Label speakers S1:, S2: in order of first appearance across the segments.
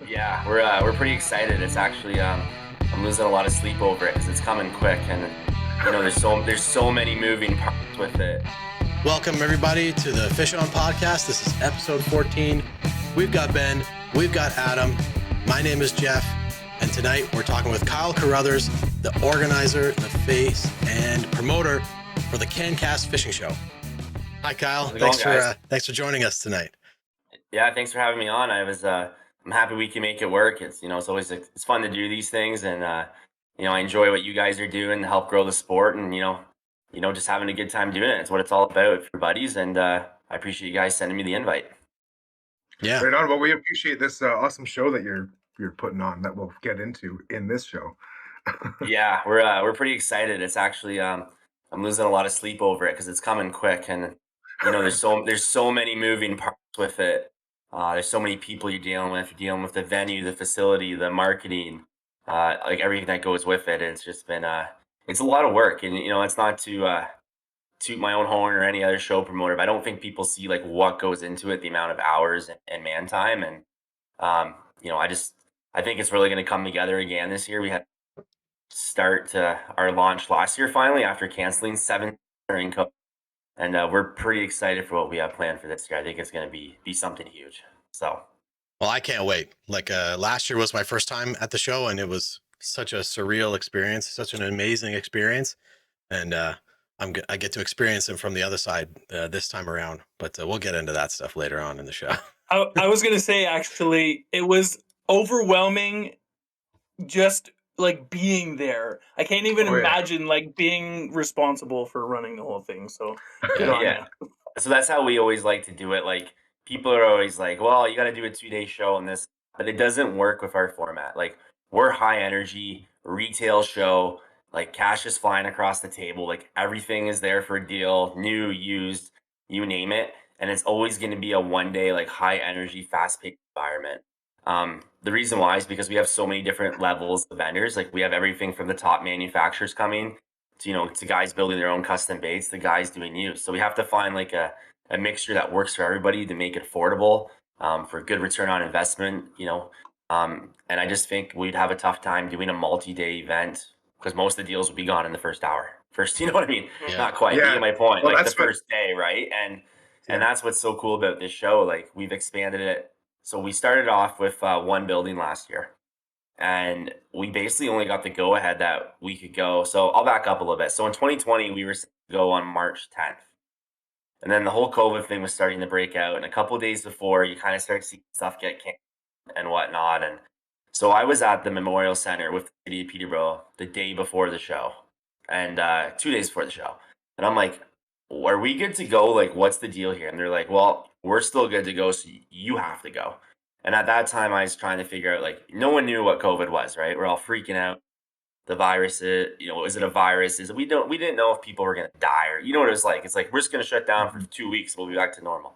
S1: Yeah, we're pretty excited. It's actually I'm losing a lot of sleep over it because it's coming quick, and there's so many moving parts with it.
S2: Welcome everybody to the Fish On Podcast. This is episode 14. We've got Ben, we've got Adam. My name is Jeff, and tonight we're talking with Kyle Carruthers, the organizer, the face, and promoter for the CANCAST Fishing Show. Hi, Kyle. Thanks for joining us tonight.
S1: Yeah, thanks for having me on. I'm happy we can make it work. It's always it's fun to do these things, and I enjoy what you guys are doing to help grow the sport, and just having a good time doing it. It's what it's all about for buddies, and I appreciate you guys sending me the invite.
S2: Yeah,
S3: right on. Well, we appreciate this awesome show that you're putting on that we'll get into in this show.
S1: Yeah, we're pretty excited. It's actually I'm losing a lot of sleep over it because it's coming quick, and there's so many moving parts with it. There's so many people you're dealing with. You're dealing with the venue, the facility, the marketing, like everything that goes with it. It's just been it's a lot of work, and it's not to toot my own horn or any other show promoter, but I don't think people see like what goes into it, the amount of hours and man time, and I think it's really going to come together again this year. We had start our launch last year finally after canceling 7 during COVID. And we're pretty excited for what we have planned for this year. I think it's going to be something huge. So,
S2: well, I can't wait. Like last year was my first time at the show, and it was such a surreal experience, such an amazing experience, and I get to experience it from the other side this time around. But we'll get into that stuff later on in the show.
S4: I was going to say, actually, it was overwhelming just like being there. I can't even imagine like being responsible for running the whole thing. So
S1: yeah. So that's how we always like to do it. Like people are always like, well, you got to do a 2-day show on this, but it doesn't work with our format. Like we're high energy retail show, like cash is flying across the table. Like everything is there for a deal, new, used, you name it. And it's always going to be a 1-day, like high energy, fast paced environment. The reason why is because we have so many different levels of vendors. Like we have everything from the top manufacturers coming to guys building their own custom baits, the guys doing use. So we have to find like a mixture that works for everybody to make it affordable, for good return on investment, and I just think we'd have a tough time doing a multi-day event because most of the deals would be gone in the first hour. You know what I mean? Yeah. Not quite. Yeah. You get my point. Well, like the first day, right? And that's what's so cool about this show. Like we've expanded it. So we started off with one building last year, and we basically only got the go ahead that we could go. So I'll back up a little bit. So in 2020, we were to go on March 10th. And then the whole COVID thing was starting to break out. And a couple of days before, you kind of start to see stuff get canceled and whatnot. And so I was at the Memorial Center with the city of Peterborough the day before the show and 2 days before the show. And I'm like, are we good to go? Like, what's the deal here? And they're like, well, we're still good to go. So you have to go. And at that time, I was trying to figure out, like, no one knew what COVID was, right? We're all freaking out. The virus, is it a virus? We didn't know if people were going to die or, what it was like. It's like, we're just going to shut down for 2 weeks. We'll be back to normal.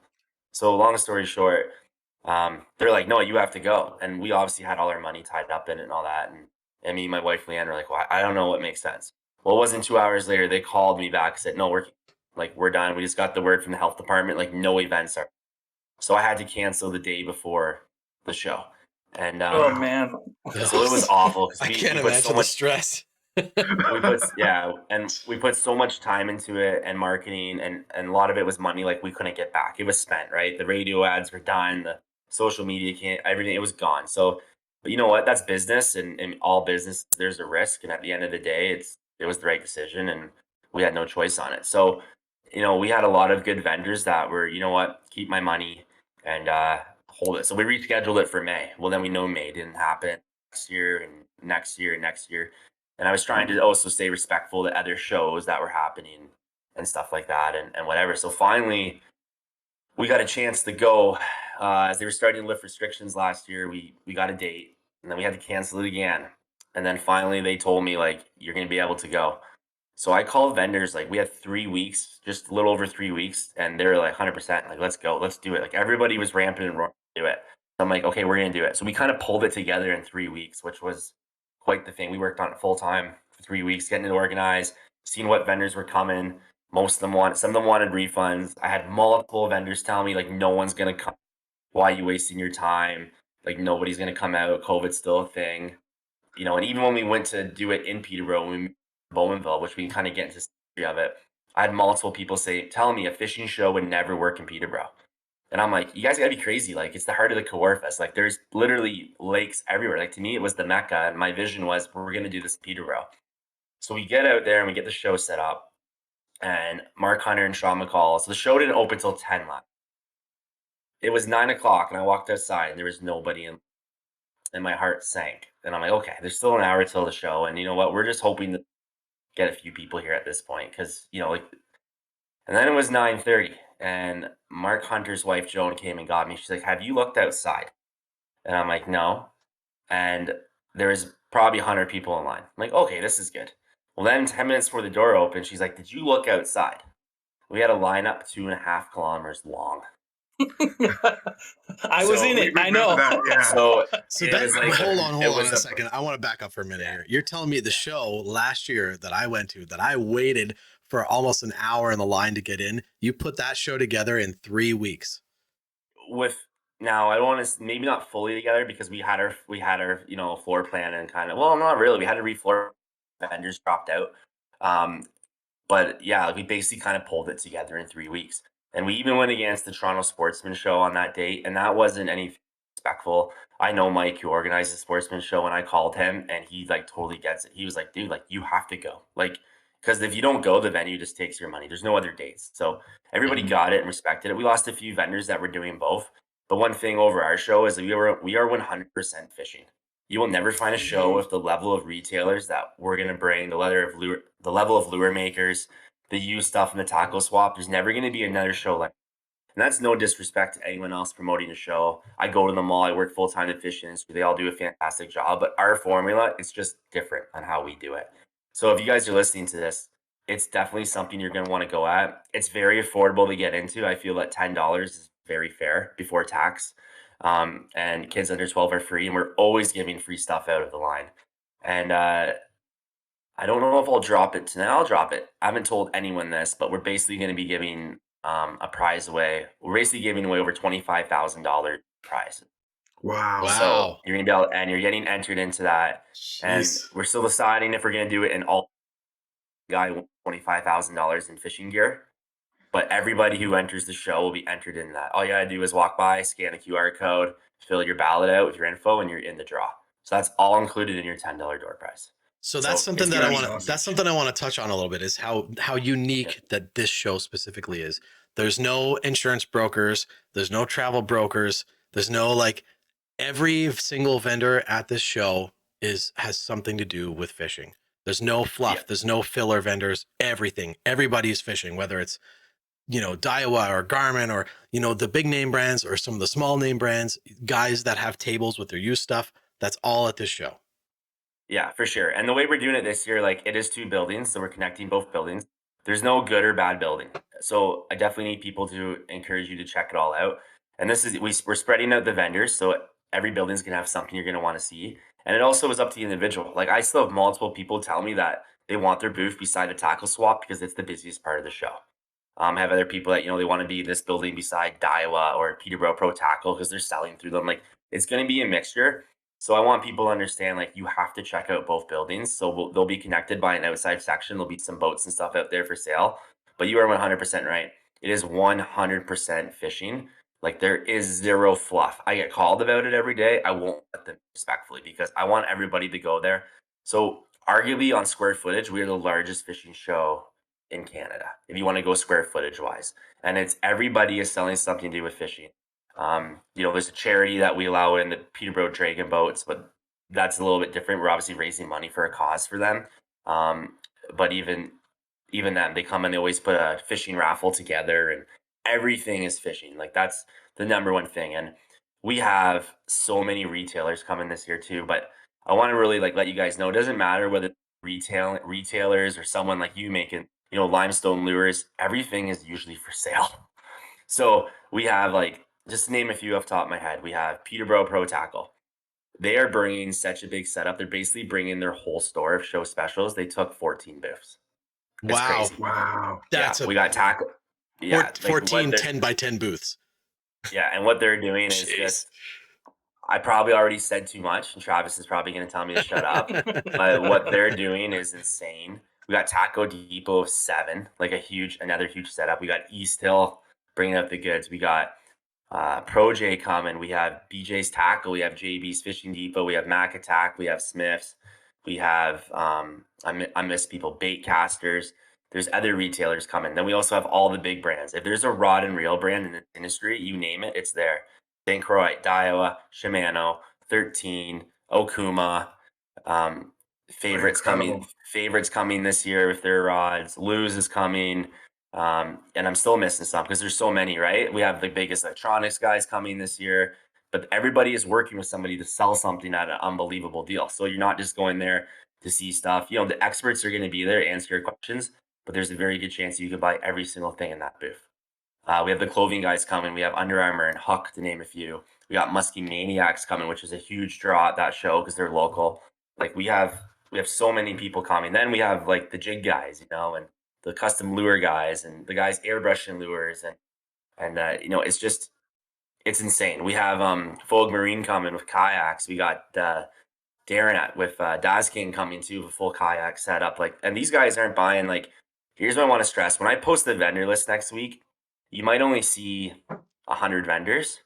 S1: So long story short, they're like, no, you have to go. And we obviously had all our money tied up in it and all that. And me and my wife, Leanne, were like, well, I don't know what makes sense. Well, it wasn't 2 hours later. They called me back and said, no, we're done. We just got the word from the health department, like no events are. So I had to cancel the day before the show. And
S4: oh man,
S1: so it was awful.
S2: I can't imagine so much stress.
S1: we put so much time into it and marketing, and a lot of it was money like we couldn't get back. It was spent, right? The radio ads were done, the social media everything, it was gone. So, but you know what? That's business, and in all business, there's a risk. And at the end of the day, it was the right decision, and we had no choice on it. So, we had a lot of good vendors that were, keep my money and hold it. So we rescheduled it for May. Well, then we know May didn't happen next year. And I was trying to also stay respectful to other shows that were happening and stuff like that and whatever. So finally, we got a chance to go. As they were starting to lift restrictions last year, we got a date, and then we had to cancel it again. And then finally they told me, like, you're going to be able to go. So I called vendors, like we had 3 weeks, just a little over 3 weeks. And they were like 100%, like, let's go, let's do it. Like everybody was ramping and roaring to do it. So I'm like, okay, we're going to do it. So we kind of pulled it together in 3 weeks, which was quite the thing. We worked on it full time for 3 weeks, getting it organized, seeing what vendors were coming. Some of them wanted refunds. I had multiple vendors tell me, like, no one's going to come. Why are you wasting your time? Like nobody's going to come out. COVID's still a thing, you know. And even when we went to do it in Peterborough, when we moved to Bowmanville, which we can kind of get into the history of it, I had multiple people telling me a fishing show would never work in Peterborough. And I'm like, you guys gotta be crazy. Like, it's the heart of the Kawarfest. Like, there's literally lakes everywhere. Like, to me, it was the Mecca. And my vision was, we're going to do this in Peterborough. So we get out there and we get the show set up. And Mark Hunter and Sean McCall. So the show didn't open till 10 last. It was 9 o'clock and I walked outside and there was nobody in. And my heart sank. And I'm like, okay, there's still an hour till the show. And you know what? We're just hoping to get a few people here at this point. Because, you know, like, and then it was 9:30. And Mark Hunter's wife, Joan, came and got me. She's like, have you looked outside? And I'm like, no. And there was probably 100 people in line. I'm like, okay, this is good. Well, then 10 minutes before the door opened, she's like, did you look outside? We had a lineup 2.5 kilometers long.
S4: I was in it. I know.
S3: That, yeah.
S2: So
S1: that's like,
S2: hold on a second. I want to back up for a minute here. You're telling me the show last year that I went to, that I waited for almost an hour in the line to get in, you put that show together in 3 weeks.
S1: Now I don't want to, maybe not fully together, because we had our you know, floor plan and kind of, well, not really. We had to refloor, vendors dropped out. But yeah, we basically kind of pulled it together in 3 weeks. And we even went against the Toronto Sportsman Show on that date, and that wasn't anything respectful. I know Mike, who organized the Sportsman Show, and I called him, and he like totally gets it. He was like, dude, like, you have to go. Like, because if you don't go, the venue just takes your money. There's no other dates. So everybody got it and respected it. We lost a few vendors that were doing both. But one thing over our show is we are 100% fishing. You will never find a show with the level of retailers that we're going to bring, the level of lure makers, the used stuff in the tackle swap. There's never going to be another show like that. And that's no disrespect to anyone else promoting the show. I go to them all. I work full-time in fishing industry. They all do a fantastic job. But our formula is just different on how we do it. So if you guys are listening to this, it's definitely something you're going to want to go at. It's very affordable to get into. I feel that $10 is very fair before tax. And kids under 12 are free. And we're always giving free stuff out of the line. And I don't know if I'll drop it tonight. I'll drop it. I haven't told anyone this, but we're basically going to be giving a prize away. We're basically giving away over $25,000 prizes.
S3: Wow.
S1: So you're going to be able, and you're getting entered into that.
S2: Jeez.
S1: And we're still deciding if we're going to do it in all guy $25,000 in fishing gear. But everybody who enters the show will be entered in that. All you got to do is walk by, scan a QR code, fill your ballot out with your info, and you're in the draw. So that's all included in your $10 door prize.
S2: So that's something that I want to, that's something I want to touch on a little bit, is how unique that this show specifically is. There's no insurance brokers. There's no travel brokers. There's no, like, every single vendor at this show has something to do with fishing. There's no fluff. Yeah. There's no filler vendors. Everything. Everybody's fishing, whether it's, you know, Daiwa or Garmin or, you know, the big name brands or some of the small name brands, guys that have tables with their used stuff. That's all at this show.
S1: Yeah, for sure. And the way we're doing it this year, like, it is 2 buildings. So we're connecting both buildings. There's no good or bad building. So I definitely need people to encourage you to check it all out. And this is, we're spreading out the vendors. So every building's going to have something you're going to want to see. And it also is up to the individual. Like, I still have multiple people tell me that they want their booth beside a tackle swap because it's the busiest part of the show. I have other people that, you know, they want to be in this building beside Daiwa or Peterborough Pro Tackle because they're selling through them. Like, it's going to be a mixture. So I want people to understand, like, you have to check out both buildings. So they'll be connected by an outside section. There'll be some boats and stuff out there for sale. But you are 100% right. It is 100% fishing. Like, there is zero fluff. I get called about it every day. I won't let them, respectfully, because I want everybody to go there. So arguably on square footage, we are the largest fishing show in Canada, if you want to go square footage wise. And it's everybody is selling something to do with fishing. You know, there's a charity that we allow in the Peterborough Dragon boats, but that's a little bit different. We're obviously raising money for a cause for them. But even then, they come and they always put a fishing raffle together, and everything is fishing. Like, that's the number one thing. And we have so many retailers coming this year too. But I want to really, like, let you guys know, it doesn't matter whether retailers or someone like you making, you know, limestone lures, everything is usually for sale. So we have, like, just to name a few off the top of my head, we have Peterborough Pro Tackle. They are bringing such a big setup. They're basically bringing their whole store of show specials. They took 14 booths. It's crazy.
S3: Wow.
S1: We got tackle. Yeah,
S2: 14 10 by 10 booths.
S1: Yeah, and what they're doing is just, I probably already said too much, and Travis is probably going to tell me to shut up. But what they're doing is insane. We got Taco Depot of 7, like another huge setup. We got East Hill bringing up the goods. We got Pro J coming. We have BJ's Tackle. We have JB's Fishing Depot. We have Mac Attack. We have Smith's. We have I miss people, Bait Casters. There's other retailers coming. Then we also have all the big brands. If there's a rod and reel brand in the industry, you name it, it's there. St. Croix, Daiwa, Shimano, 13, Okuma, favorites coming this year with their rods. Luz is coming. And I'm still missing some because there's so many, right? We have the biggest electronics guys coming this year, but everybody is working with somebody to sell something at an unbelievable deal. So you're not just going there to see stuff. You know, the experts are going to be there to answer your questions, but there's a very good chance you could buy every single thing in that booth. We have the clothing guys coming. We have Under Armour and Huck, to name a few. We got Muskie Maniacs coming, which is a huge draw at that show because they're local. Like we have so many people coming. Then we have like the jig guys, you know, and the custom lure guys and the guys airbrushing lures and you know, it's insane. We have Fogue Marine coming with kayaks. We got Darren with Daz King coming too with full kayak setup. Like, and these guys aren't buying. Like, here's what I want to stress: when I post the vendor list next week, you might only see 100 vendors,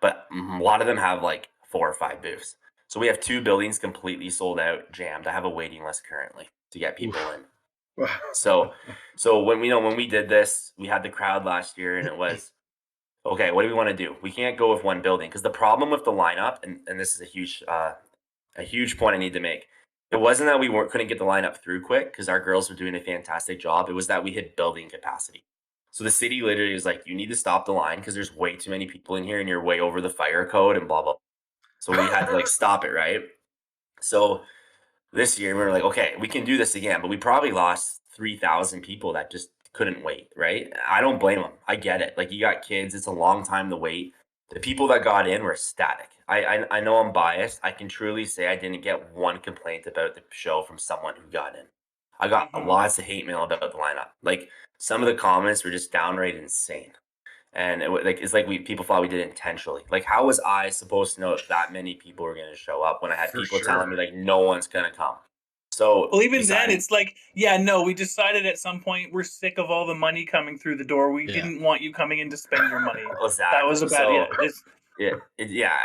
S1: but a lot of them have like 4 or 5 booths. So we have 2 buildings completely sold out, jammed. I have a waiting list currently to get people in. So when we did this, we had the crowd last year, and it was okay. What do we want to do? We can't go with one building because the problem with the lineup, and this is a huge point I need to make. It wasn't that we couldn't get the lineup through quick because our girls were doing a fantastic job. It was that we hit building capacity. So the city literally was like, you need to stop the line because there's way too many people in here and you're way over the fire code and blah, blah. So we had to like stop it, right? So this year we were like, okay, we can do this again, but we probably lost 3,000 people that just couldn't wait, right? I don't blame them. I get it. Like, you got kids, it's a long time to wait. The people that got in were ecstatic. I know I'm biased. I can truly say I didn't get one complaint about the show from someone who got in. I got lots of hate mail about the lineup. Like, some of the comments were just downright insane. And it's like people thought we did it intentionally. Like, how was I supposed to know that many people were going to show up when I had people telling me like no one's going to come? So,
S4: well, even then, it's like, yeah, no, we decided at some point we're sick of all the money coming through the door. We didn't want you coming in to spend your money.
S1: Exactly.
S4: That was a bad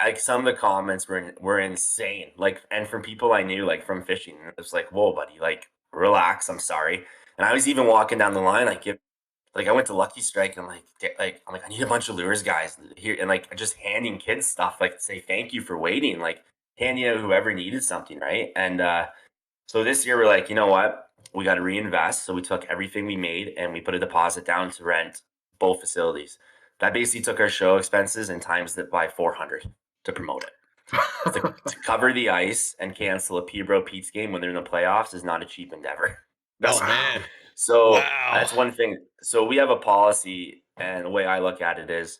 S1: like some of the comments were insane. Like, and from people I knew, like from fishing, it was like, whoa, buddy, like relax. I'm sorry. And I was even walking down the line, like I went to Lucky Strike and I'm like I need a bunch of lures guys here, and like just handing kids stuff, like to say thank you for waiting, like handing out whoever needed something, right? And so this year we're like, you know what, we got to reinvest. So we took everything we made and we put a deposit down to rent both facilities. That basically took our show expenses and times it by 400 to promote it. to cover the ice and cancel a Peterborough Pete's game when they're in the playoffs is not a cheap endeavor.
S2: Man.
S1: So that's one thing. So we have a policy, and the way I look at it is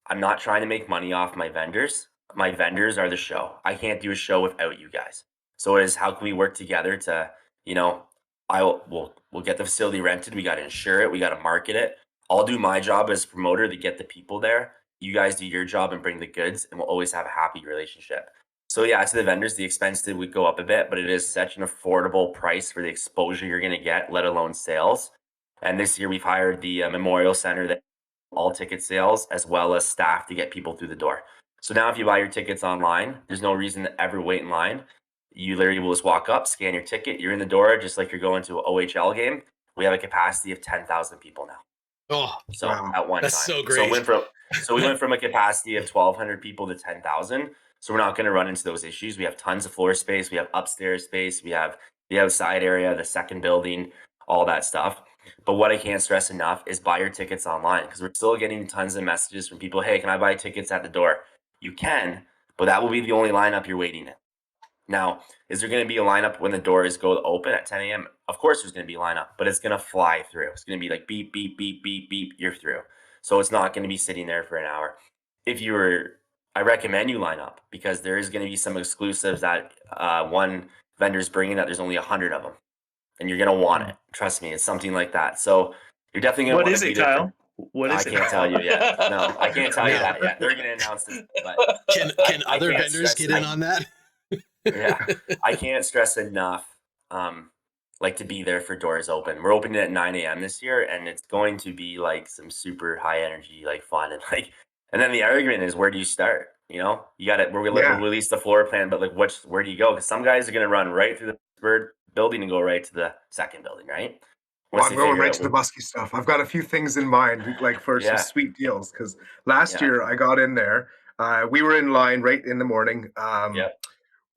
S1: I'm not trying to make money off my vendors. My vendors are the show. I can't do a show without you guys. So it is, how can we work together to, you know, we'll get the facility rented. We got to insure it. We got to market it. I'll do my job as promoter to get the people there. You guys do your job and bring the goods, and we'll always have a happy relationship. So yeah, to the vendors, the expense would go up a bit, but it is such an affordable price for the exposure you're going to get, let alone sales. And this year we've hired the Memorial Center that all ticket sales as well as staff to get people through the door. So now if you buy your tickets online, there's no reason to ever wait in line. You literally will just walk up, scan your ticket, you're in the door, just like you're going to an OHL game. We have a capacity of 10,000 people now.
S2: Oh,
S1: so wow. At one
S2: That's
S1: time.
S2: So great.
S1: So we went from a capacity of 1,200 people to 10,000. So we're not going to run into those issues. We have tons of floor space. We have upstairs space. We have the outside area, the second building, all that stuff. But what I can't stress enough is buy your tickets online, because we're still getting tons of messages from people. Hey, can I buy tickets at the door? You can, but that will be the only lineup you're waiting in. Now, is there going to be a lineup when the doors go open at 10 a.m.? Of course there's going to be a lineup, but it's going to fly through. It's going to be like beep, beep, beep, beep, beep, you're through. So it's not going to be sitting there for an hour. I recommend you line up, because there is going to be some exclusives that one vendor's bringing that there's only 100 of them. And you're going to want it. Trust me, it's something like that. So you're definitely going to want to be there.
S4: Kyle? What is
S1: I can't tell you yet. No, I can't tell you
S2: No.
S1: that yet. They're going to announce it, but
S2: Can
S1: I
S2: other
S1: can't
S2: vendors
S1: stress
S2: get in on that?
S1: yeah, I can't stress enough, like to be there for doors open. We're opening at 9 a.m. this year, and it's going to be like some super high energy, like fun, and like, and then the argument is, where do you start? You know, you got it. We'll
S3: Yeah.
S1: release the floor plan, but like, where do you go? Because some guys are going to run right through the bird building and go right to the second building, right?
S3: Well,
S1: Once
S3: I'm
S1: they
S3: going
S1: figure
S3: right
S1: out,
S3: to the busky stuff. I've got a few things in mind, like for some
S1: yeah,
S3: sweet deals. Because last
S1: yeah,
S3: year I got in there, we were in line right in the morning.
S1: yeah,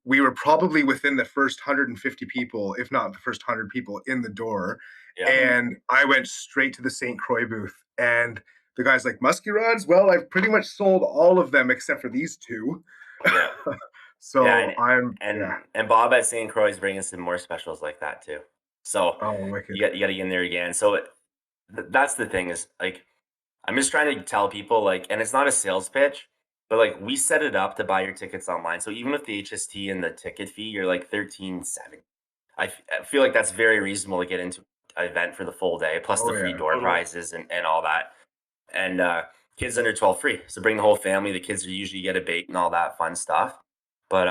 S3: We were probably within the first 150 people, if not the first 100 people in the door.
S1: yeah,
S3: And I went straight to the St. Croix booth. And the guy's like, musky rods? Well, I've pretty much sold all of them except for these two.
S1: yeah, yeah,
S3: So I'm, yeah.
S1: and Bob at St. Croix is bringing some more specials like that too. So
S3: Oh, wicked.
S1: you got to get in there again. So that's the thing is like I'm just trying to tell people like, and it's not a sales pitch, but like we set it up to buy your tickets online. So even with the HST and the ticket fee, you're like 13.70. I feel like that's very reasonable to get into an event for the full day, plus
S3: Oh,
S1: the free
S3: yeah.
S1: door
S4: Totally.
S1: prizes and all that. And kids under 12 free. So bring the whole family. The kids usually get a bait and all that fun stuff. But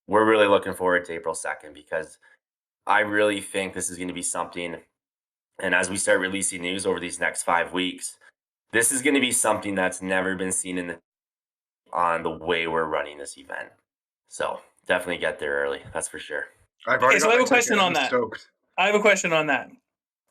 S1: we're really looking forward to April 2nd because I really think this is going to be something. And as we start releasing news over these next 5 weeks, this is going to be something that's never been seen on the way we're running this event. So definitely get there early. That's for sure.
S3: I've already
S4: Okay, so
S3: got
S4: I have
S3: my
S4: a question
S3: ticket.
S4: on
S3: I'm
S4: that.
S3: stoked.
S4: I have a question on that.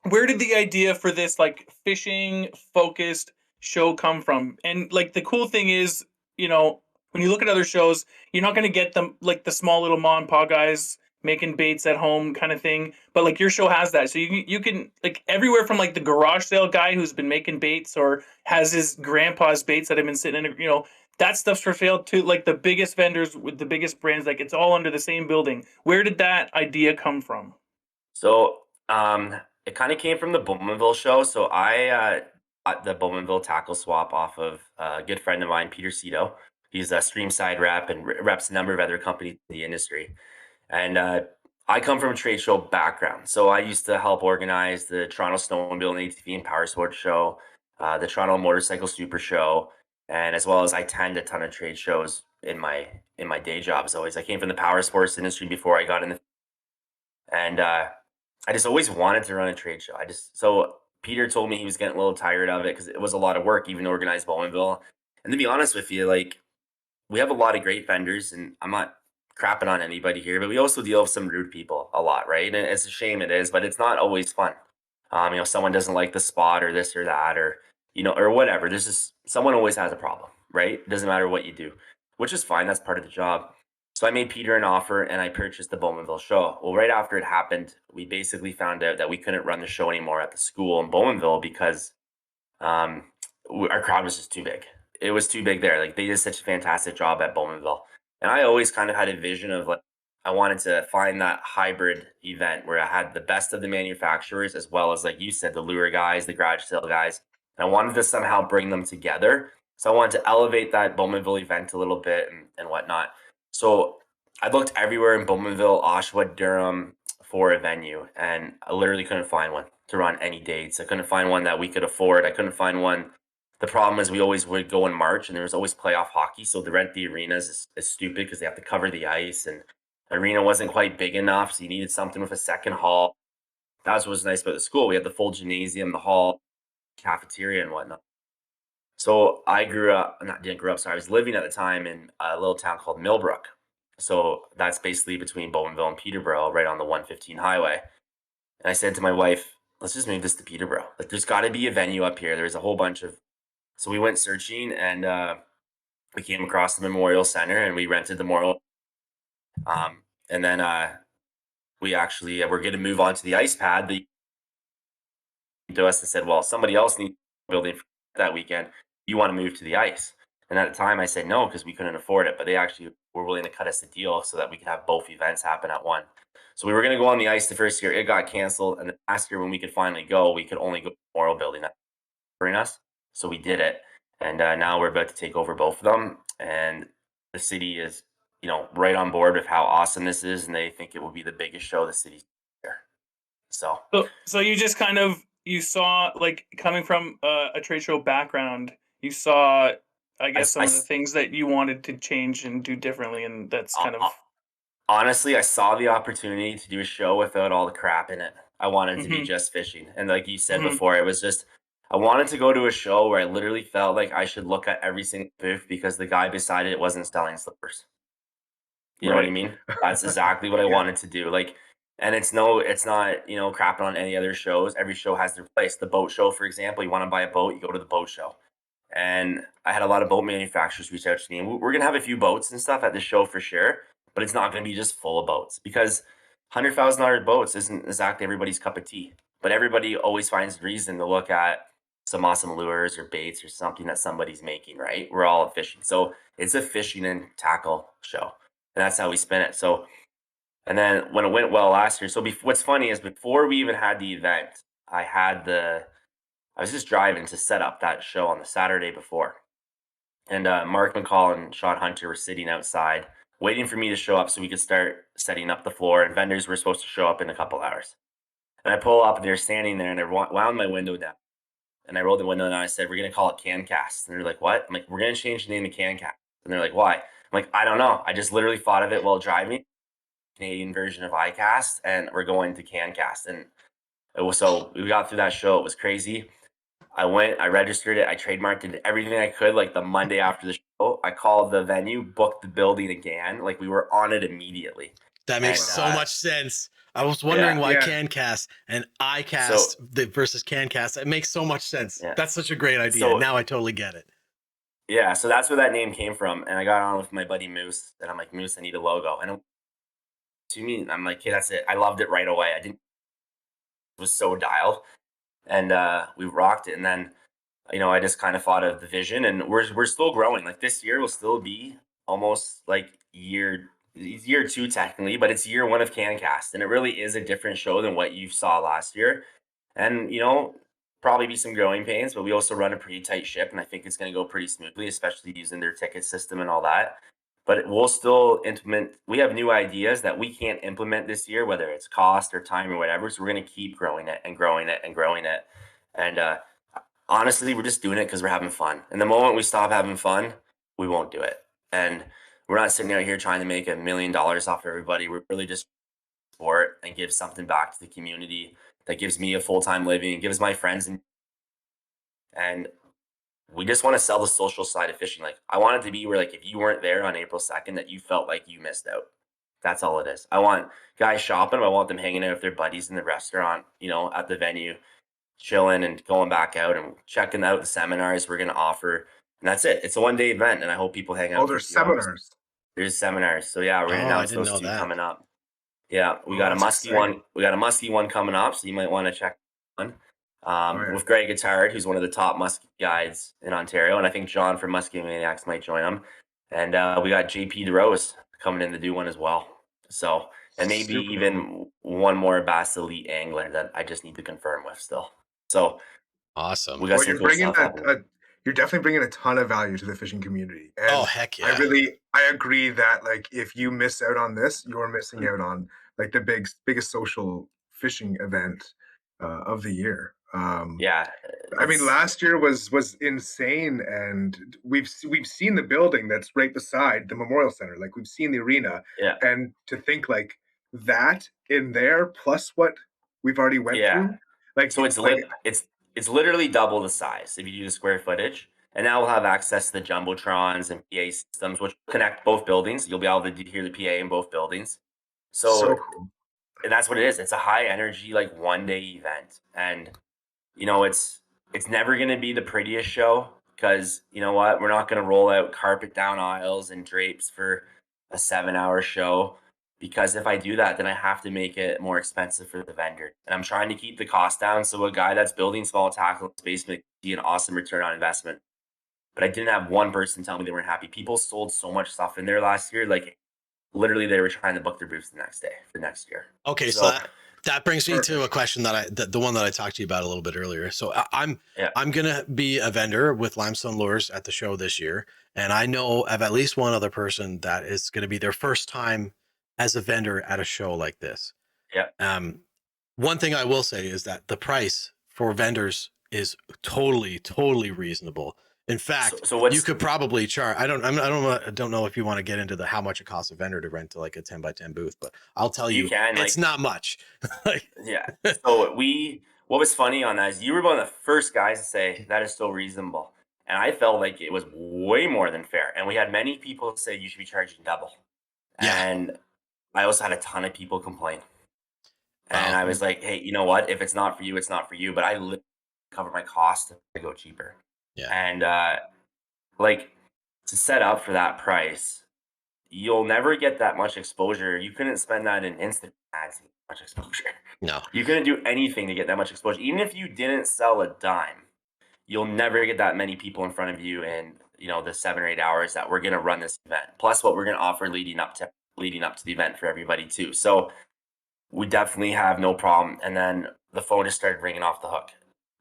S4: Where did the idea for this like fishing focused show come from? And like the cool thing is, you know, when you look at other shows, you're not going to get them like the small little mom and pop guys making baits at home kind of thing. But like your show has that, so you can like everywhere from like the garage sale guy who's been making baits or has his grandpa's baits that have been sitting in, you know, that stuff's for sale too. Like the biggest vendors with the biggest brands, like it's all under the same building. Where did that idea come from?
S1: So it kind of came from the Bowmanville show. So I got the Bowmanville Tackle Swap off of a good friend of mine, Peter Cito. He's a Streamside rep and reps a number of other companies in the industry. And I come from a trade show background. So I used to help organize the Toronto Snowmobile and ATV and Power Sports Show, the Toronto Motorcycle Super Show, and as well as I attend a ton of trade shows in my day jobs. Always, I came from the power sports industry before I got in the, and I just always wanted to run a trade show. So Peter told me he was getting a little tired of it because it was a lot of work, even to organize Bowmanville. And to be honest with you, like we have a lot of great vendors, and I'm not crapping on anybody here, but we also deal with some rude people a lot, right? And it's a shame it is, but it's not always fun. Someone doesn't like the spot or this or that, or or whatever. There's just someone always has a problem, right? It doesn't matter what you do, which is fine. That's part of the job. So I made Peter an offer and I purchased the Bowmanville show. Well, right after it happened, we basically found out that we couldn't run the show anymore at the school in Bowmanville because our crowd was just too big. It was too big there. Like they did such a fantastic job at Bowmanville. And I always kind of had a vision of like, I wanted to find that hybrid event where I had the best of the manufacturers as well as, like you said, the lure guys, the garage sale guys. And I wanted to somehow bring them together. So I wanted to elevate that Bowmanville event a little bit and whatnot. So I looked everywhere in Bowmanville, Oshawa, Durham for a venue, and I literally couldn't find one to run any dates. I couldn't find one that we could afford. I couldn't find one. The problem is we always would go in March and there was always playoff hockey. So to rent the arenas is stupid because they have to cover the ice and the arena wasn't quite big enough. So you needed something with a second hall. That's what was nice about the school. We had the full gymnasium, the hall, cafeteria and whatnot. So I didn't grow up. Sorry, I was living at the time in a little town called Millbrook. So that's basically between Bowmanville and Peterborough, right on the 115 highway. And I said to my wife, let's just move this to Peterborough. Like there's got to be a venue up here. There's a whole bunch of. So we went searching and we came across the Memorial Center and we rented the Memorial. And then we actually we're going to move on to the ice pad. To us and said, well, somebody else needs a building for that weekend. You want to move to the ice? And at the time I said no because we couldn't afford it, but they actually were willing to cut us a deal so that we could have both events happen at one. So we were going to go on the ice the first year. It got canceled. And the last year when we could finally go, we could only go to the Memorial Building offering us. So we did it. And now we're about to take over both of them. And the city is, right on board with how awesome this is. And they think it will be the biggest show the city's here. So
S4: So you just kind of you saw, like, coming from a trade show background, you saw, I guess, some
S1: I
S4: of the things that you wanted to change and do differently, and that's kind of.
S1: honestly, I saw the opportunity to do a show without all the crap in it. I wanted to be
S4: Mhm,
S1: just fishing. And like you said
S4: mhm,
S1: before, it was just, I wanted to go to a show where I literally felt like I should look at every single booth because the guy beside it wasn't selling slippers. You know what I
S4: right.
S1: mean? That's exactly what I
S3: Yeah.
S1: wanted to do. Like, and it's not, crapping on any other shows. Every show has their place. The boat show, for example, you want to buy a boat, you go to the boat show. And I had a lot of boat manufacturers reach out to me. And we're gonna have a few boats and stuff at the show for sure, but it's not gonna be just full of boats because $100,000 boats isn't exactly everybody's cup of tea. But everybody always finds a reason to look at some awesome lures or baits or something that somebody's making, right? We're all fishing. So it's a fishing and tackle show. And that's how we spin it. So, and then when it went well last year, so what's funny is before we even had the event, I was just driving to set up that show on the Saturday before. And Mark McCall and Sean Hunter were sitting outside waiting for me to show up so we could start setting up the floor. And vendors were supposed to show up in a couple hours. And I pull up and they're standing there and I wound my window down. And I rolled the window down and I said, "We're going to call it CANCAST." And they're like, "What?" I'm like, "We're going to change the name to CANCAST." And they're like, "Why?" I'm like, "I don't know. I just literally thought of it while driving. Canadian version of iCast, and we're going to CANCAST." And so we got through that show. It was crazy. I went, I registered it, I trademarked it, everything I could. Like the Monday after the show, I called the venue, booked the building again. Like we were on it immediately.
S2: That makes
S1: And
S2: so much sense. I was wondering
S1: yeah,
S2: why
S3: Yeah.
S2: CanCast and
S1: so
S2: iCast versus CanCast. It makes so much sense.
S1: yeah,
S2: That's such a great idea.
S1: so
S2: Now I totally get it.
S1: yeah, so that's where that name came from. And I got on with my buddy Moose, and I'm like, "Moose, I need a logo." And to me, I'm like, "Okay, that's it." I loved it right away. I didn't it was so dialed, and we rocked it. And then I just kind of thought of the vision, and we're still growing. Like this year will still be almost like year two technically, but it's year one of CanCast, and it really is a different show than what you saw last year. And probably be some growing pains, but we also run a pretty tight ship, and I think it's going to go pretty smoothly, especially using their ticket system and all that. But we'll still implement. We have new ideas that we can't implement this year, whether it's cost or time or whatever. So we're going to keep growing it and growing it and growing it. And honestly, we're just doing it because we're having fun. And the moment we stop having fun, we won't do it. And we're not sitting out here trying to make $1 million off everybody. We're really just sport and give something back to the community that gives me a full-time living, gives my friends, and we just want to sell the social side of fishing. Like I want it to be where like if you weren't there on April 2nd, that you felt like you missed out. That's all it is. I want guys shopping. I want them hanging out with their buddies in the restaurant, at the venue, chilling and going back out and checking out the seminars we're going to offer. And that's it. It's a 1-day event, and I hope people hang out
S3: Oh,
S1: for a
S3: there's
S1: few hours.
S3: seminars.
S1: There's seminars. So yeah, we're going to
S2: Oh, I
S1: announce
S2: didn't
S1: those
S2: know
S1: two
S2: that.
S1: coming up. Yeah, we
S3: Oh,
S1: got a
S3: that's
S1: musky
S3: exciting.
S1: one. We got a musky one coming up, so you might want to check one.
S3: Yeah.
S1: With Greg Guittard, who's one of the top musky guides in Ontario, and I think John from Musky Maniacs might join him. And we got JP DeRose coming in to do one as well. So, and maybe
S3: Super
S1: even one more Bass Elite angler that I just need to confirm with still. So
S2: Awesome.
S1: we got
S3: Well,
S1: some cool stuff happening.
S3: you're definitely bringing a ton of value to the fishing community.
S2: Oh,
S3: And
S2: heck yeah.
S3: I agree that like if you miss out on this, you're missing out on like the biggest social fishing event of the year.
S1: Yeah,
S3: I mean, last year was insane, and we've seen the building that's right beside the Memorial Center. Like we've seen the arena,
S1: yeah,
S3: and to think like that in there plus what we've already went
S1: yeah.
S3: through, like
S1: So it's literally double the size if you do the square footage. And now we'll have access to the jumbotrons and PA systems, which will connect both buildings. You'll be able to hear the PA in both buildings.
S3: so
S1: So,
S3: cool.
S1: and that's what it is. It's a high energy, like 1-day event. And it's never going to be the prettiest show because you know what? We're not going to roll out carpet down aisles and drapes for a 7-hour show. Because if I do that, then I have to make it more expensive for the vendor. And I'm trying to keep the cost down. So a guy that's building small tackle in his basement can see an awesome return on investment. But I didn't have one person tell me they weren't happy. People sold so much stuff in there last year. Like literally they were trying to book their booths the next day for next year.
S2: Okay, so
S1: So
S2: that brings me to a
S3: Perfect.
S2: question that the one that I talked to you about a little bit earlier. So I'm
S1: yeah,
S2: gonna be a vendor with Limestone Lures at the show this year, and I know of at least one other person that is going to be their first time as a vendor at a show like this.
S1: yeah,
S2: One thing I will say is that the price for vendors is totally reasonable. In fact,
S1: So what's
S2: you could probably charge. I don't know if you want to get into the how much it costs a vendor to rent like a 10x10 booth, but I'll tell
S1: you
S2: you,
S1: can
S2: it's
S1: like
S2: not much. Like,
S1: yeah. So what was funny on that is you were one of the first guys to say that is so reasonable. And I felt like it was way more than fair. And we had many people say you should be charging double.
S2: yeah.
S1: And I also had a ton of people complain. And
S2: Well,
S1: I was like, hey, you know what? If it's not for you, it's not for you. But I literally cover my cost to go cheaper.
S2: yeah.
S1: And like to set up for that price, you'll never get that much exposure. You couldn't spend that in Instagram ads to get much exposure.
S2: No.
S1: You couldn't do anything to get that much exposure. Even if you didn't sell a dime, you'll never get that many people in front of you in the 7 or 8 hours that we're gonna run this event. Plus what we're gonna offer leading up to the event for everybody too. So we definitely have no problem. And then the phone just started ringing off the hook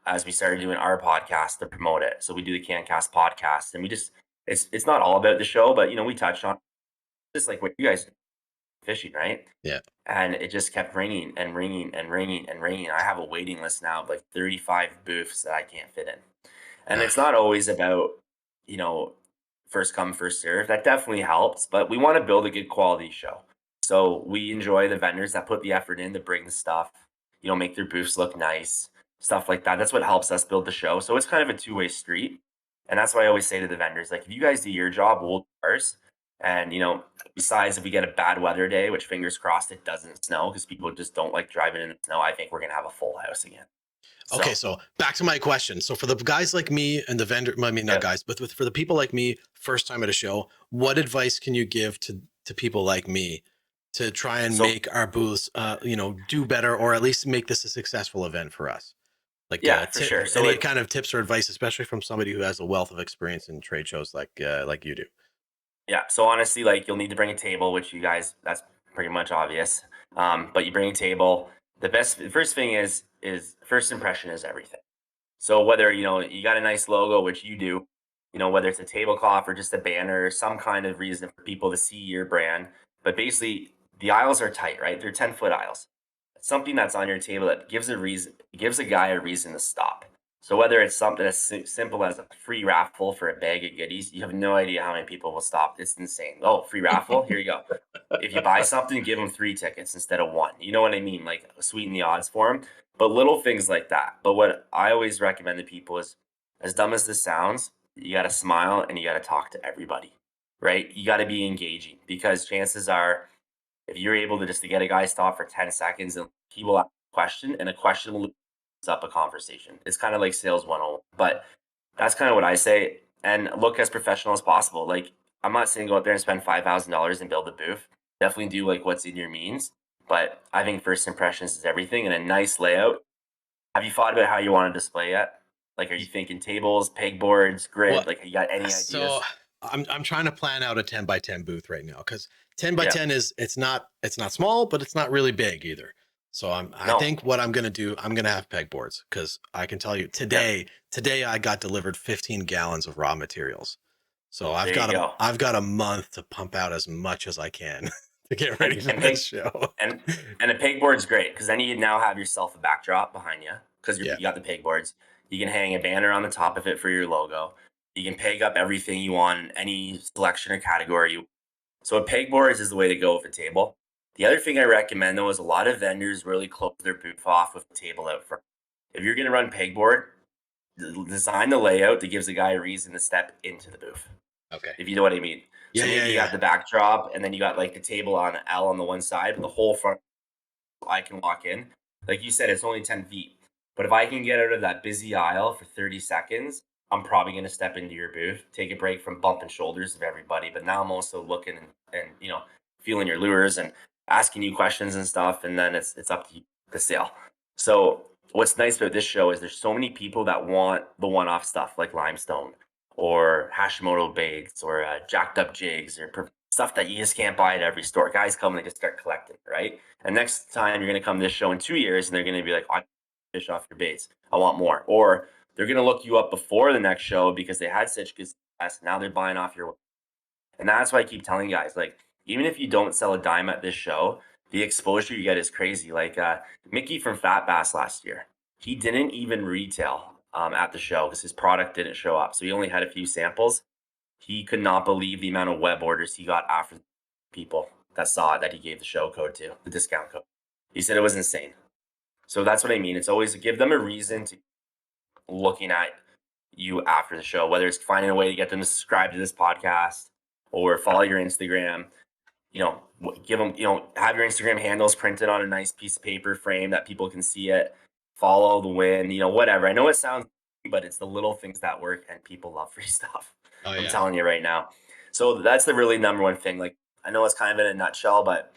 S1: as we started doing our podcast to promote it. So we do the CANCAST podcast, and we just it's not all about the show, but we touched on just like what you guys fishing, right?
S2: Yeah.
S1: And it just kept ringing and ringing and ringing and ringing. I have a waiting list now of like 35 booths that I can't fit in. And it's not always about, first come, first serve. That definitely helps, but we want to build a good quality show. So we enjoy the vendors that put the effort in to bring the stuff, make their booths look nice, stuff like that. That's what helps us build the show. So it's kind of a two-way street. And that's why I always say to the vendors, like, if you guys do your job, we'll do ours. And, besides if we get a bad weather day, which fingers crossed it doesn't snow because people just don't like driving in the snow, I think we're going to have a full house again.
S2: Okay, so back to my question. So for the guys like me and the vendor, I mean, not guys, but for the people like me, first time at a show, what advice can you give to people like me to try and make our booths, do better, or at least make this a successful event for us? Like,
S1: for sure. So
S2: any kind of tips or advice, especially from somebody who has a wealth of experience in trade shows like you do.
S1: Yeah. So honestly, like you'll need to bring a table, which you guys, that's pretty much obvious. But you bring a table. The first thing is first impression is everything. So whether, you got a nice logo, which you do, whether it's a tablecloth or just a banner, or some kind of reason for people to see your brand. But basically the aisles are tight, right? They're 10-foot aisles. Something that's on your table that gives a guy a reason to stop. So whether it's something as simple as a free raffle for a bag of goodies, you have no idea how many people will stop. It's insane. Oh, free raffle? Here you go. If you buy something, give them 3 tickets instead of 1. You know what I mean? Like sweeten the odds for them. But little things like that. But what I always recommend to people is, as dumb as this sounds, you got to smile and you got to talk to everybody, right? You got to be engaging because chances are, if you're able to just to get a guy stop for 10 seconds and he will ask a question and a question will up a conversation. It's kind of like sales 101, but that's kind of what I say. And look as professional as possible. Like, I'm not saying go out there and spend $5,000 and build a booth. Definitely do like what's in your means. But I think first impressions is everything, and a nice layout. Have you thought about how you want to display it? Like, are you thinking tables, pegboards, grid?
S2: Well,
S1: like, you got any ideas?
S2: So I'm trying to plan out a 10x10 booth right now because 10x10 is it's not small, but it's not really big either. So I think what I'm gonna do, I'm gonna have pegboards because I can tell you today I got delivered 15 gallons of raw materials. So I've got a month to pump out as much as I can to get ready for this show.
S1: And a pegboard's great because then you now have yourself a backdrop behind you because you got the pegboards. You can hang a banner on the top of it for your logo. You can peg up everything you want, any selection or category. So a pegboard is the way to go with a table. The other thing I recommend, though, is a lot of vendors really close their booth off with a table out front. If you're going to run pegboard, design the layout that gives the guy a reason to step into the booth.
S2: Okay.
S1: If you know what I mean. So maybe you got the backdrop, and then you got like the table on L on the one side, but the whole front I can walk in. Like you said, it's only 10 feet. But if I can get out of that busy aisle for 30 seconds, I'm probably going to step into your booth, take a break from bumping shoulders of everybody. But now I'm also looking and feeling your lures and asking you questions and stuff, and then it's up to you to sell. So what's nice about this show is there's so many people that want the one-off stuff like limestone or Hashimoto baits or jacked up jigs or stuff that you just can't buy at every store. Guys come and they just start collecting, right? And next time you're going to come to this show in 2 years and they're going to be like, I fish off your baits. I want more. Or they're going to look you up before the next show because they had such good success. Now they're buying off your. And that's why I keep telling guys, like, even if you don't sell a dime at this show, the exposure you get is crazy. Like Mickey from Fat Bass last year, He didn't even retail at the show because his product didn't show up. So he only had a few samples. He could not believe the amount of web orders he got after people that saw it that he gave the show code to, the discount code. He said it was insane. So that's what I mean. It's always give them a reason to looking at you after the show, whether it's finding a way to get them to subscribe to this podcast or follow your Instagram. You know, give them, have your Instagram handles printed on a nice piece of paper frame that people can see it. Follow the win, whatever. I know it sounds, but it's the little things that work, and people love free stuff.
S2: Oh,
S1: I'm
S2: yeah.
S1: telling you right now. So that's the really number one thing. Like, I know it's kind of in a nutshell, but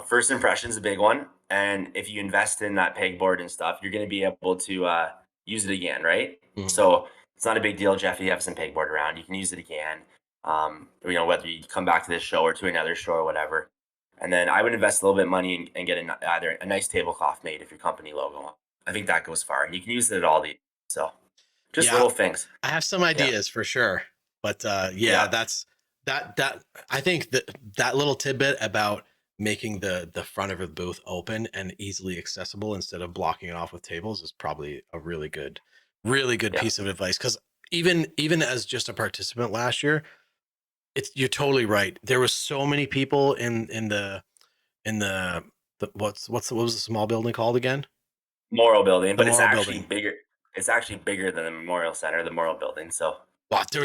S1: first impression is a big one. And if you invest in that pegboard and stuff, you're going to be able to use it again, right?
S2: Mhm.
S1: So it's not a big deal, Jeff. If you have some pegboard around, you can use it again. Whether you come back to this show or to another show or whatever. And then I would invest a little bit of money and get either a nice tablecloth made if your company logo on. I think that goes far, and you can use it at all the. So just little things.
S2: I have some ideas for sure, but that's that. I think that little tidbit about making the front of the booth open and easily accessible instead of blocking it off with tables is probably a really good piece of advice. Because even as just a participant last year, you're totally right. There was so many people in the what was the small building called again?
S1: Memorial Building, but it's
S2: Memorial
S1: actually
S2: Building.
S1: bigger. It's actually bigger than the Memorial Center, the Memorial Building. So
S2: wow, there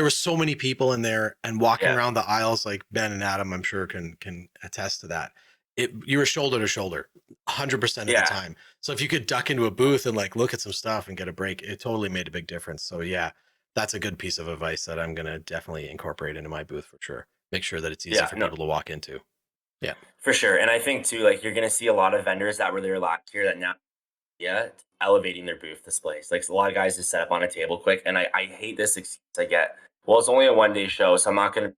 S2: was so many people in there, and walking around the aisles, like Ben and Adam, I'm sure can attest to that. You were shoulder to shoulder 100% of the time. So if you could duck into a booth and like look at some stuff and get a break, it totally made a big difference. So yeah, that's a good piece of advice that I'm going to definitely incorporate into my booth for sure. Make sure that it's easy for people to walk into. Yeah,
S1: for sure. And I think too, like, you're going to see a lot of vendors that were there last year that now, elevating their booth displays. Like, a lot of guys just set up on a table quick. And I hate this excuse I get. Well, it's only a 1-day show, so I'm not going to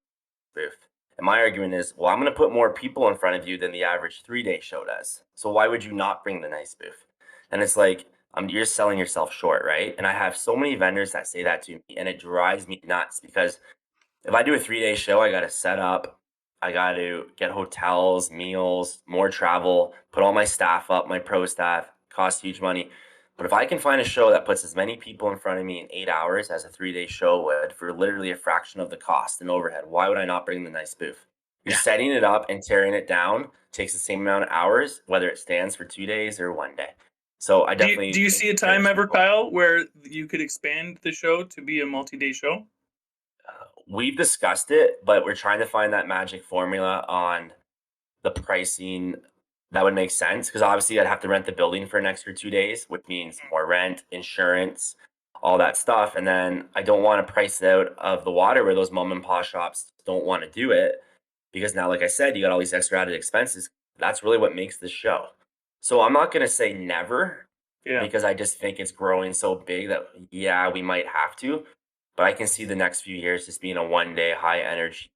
S1: booth. And my argument is, well, I'm going to put more people in front of you than the average 3-day show does. So why would you not bring the nice booth? And it's like, you're selling yourself short, right? And I have so many vendors that say that to me, and it drives me nuts because if I do a 3-day show, I got to set up, I got to get hotels, meals, more travel, put all my staff up, my pro staff, costs huge money. But if I can find a show that puts as many people in front of me in 8 hours as a 3-day show would for literally a fraction of the cost and overhead, why would I not bring the nice booth? You're setting it up and tearing it down takes the same amount of hours, whether it stands for 2 days or 1 day. So I definitely
S4: do you see a time ever, Kyle, where you could expand the show to be a multi-day show?
S1: We've discussed it, but we're trying to find that magic formula on the pricing that would make sense. Because obviously I'd have to rent the building for an extra 2 days, which means more rent, insurance, all that stuff. And then I don't want to price it out of the water where those mom and pop shops don't want to do it. Because now, like I said, you got all these extra added expenses. That's really what makes this show. So I'm not going to say never, because I just think it's growing so big that, we might have to. But I can see the next few years just being a 1-day high energy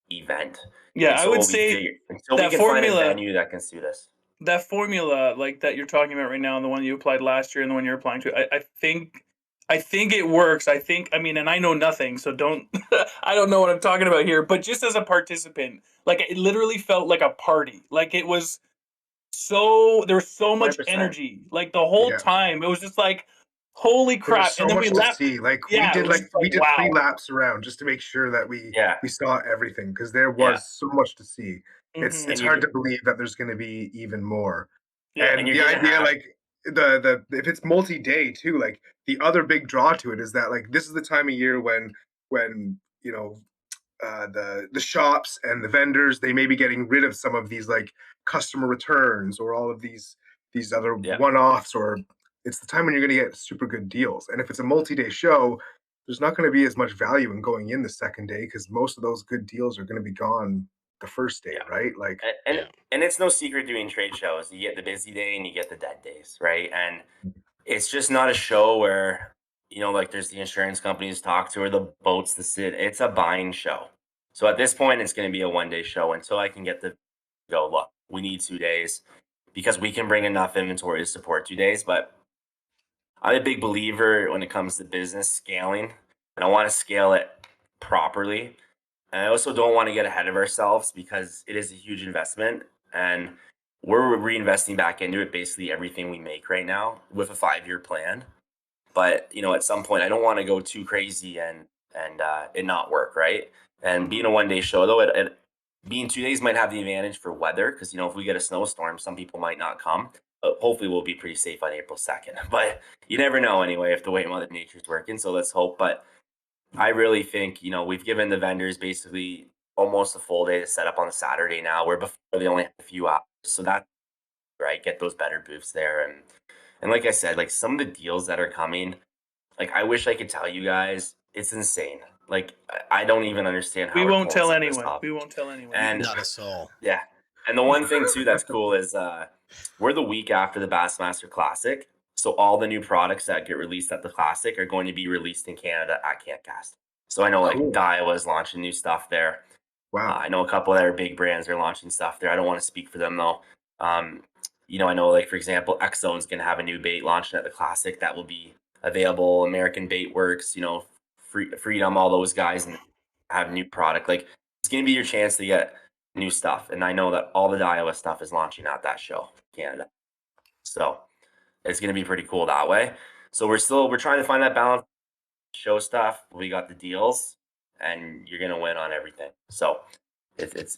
S1: event.
S4: Yeah, I would say
S1: until we can find a venue that can suit us.
S4: That formula, like that you're talking about right now, and the one you applied last year and the one you're applying to, I think it works. And I know nothing, so I don't know what I'm talking about here. But just as a participant, like, it literally felt like a party. Like, it was there was so much
S1: 100%.
S4: energy. Like, the whole time, it was just like, holy crap!
S3: So
S4: and then
S3: much
S4: we left.
S3: To see. Like,
S4: we
S3: did 3 laps around just to make sure that we saw everything, because there was so much to see. It's hard to believe that there's going to be even more. And the idea, like, the if it's multi-day too, like, the other big draw to it is that, like, this is the time of year when the shops and the vendors, they may be getting rid of some of these, like, customer returns or all of these other one-offs, or it's the time when you're going to get super good deals. And if it's a multi-day show, there's not going to be as much value in going in the second day, because most of those good deals are going to be gone the first day, right? Like,
S1: and it's no secret doing trade shows. You get the busy day and you get the dead days, right? And it's just not a show where, like, there's the insurance companies to talk to or the boats to sit. It's a buying show. So at this point, it's going to be a 1-day show until I can get look, we need 2 days because we can bring enough inventory to support 2 days. But I'm a big believer when it comes to business scaling, and I want to scale it properly. And I also don't want to get ahead of ourselves because it is a huge investment. And we're reinvesting back into it, basically everything we make right now with a 5-year plan. But at some point, I don't want to go too crazy and it not work, right? And being a 1-day show, though, it being 2 days might have the advantage for weather, because if we get a snowstorm, some people might not come. But hopefully, we'll be pretty safe on April 2nd. But you never know anyway if the way Mother Nature's working. So let's hope. But I really think we've given the vendors basically almost a full day to set up on the Saturday now, where before they only had a few hours. So that's right. Get those better booths there, and like I said, like some of the deals that are coming, like I wish I could tell you guys, it's insane. Like I don't even understand how
S4: We
S1: we're
S4: won't
S1: pulling
S4: tell
S1: some of this
S4: anyone.
S1: off.
S4: We won't tell anyone.
S1: And
S2: Not a soul.
S1: yeah, and the one thing too that's cool is we're the week after the Bassmaster Classic, so all the new products that get released at the Classic are going to be released in Canada at CANCAST. So I know like
S3: Cool.
S1: Daiwa's launching new stuff there.
S3: Wow.
S1: I know a couple of other big brands are launching stuff there. I don't want to speak for them though. I know like for example, X-Zone's going to have a new bait launching at the Classic that will be available. American Bait Works, Freedom, all those guys, and have new product. Like it's going to be your chance to get new stuff. And I know that all the Daiwa stuff is launching at that show, Canada. So it's going to be pretty cool that way. So we're trying to find that balance. Show stuff. We got the deals, and you're going to win on everything. So it's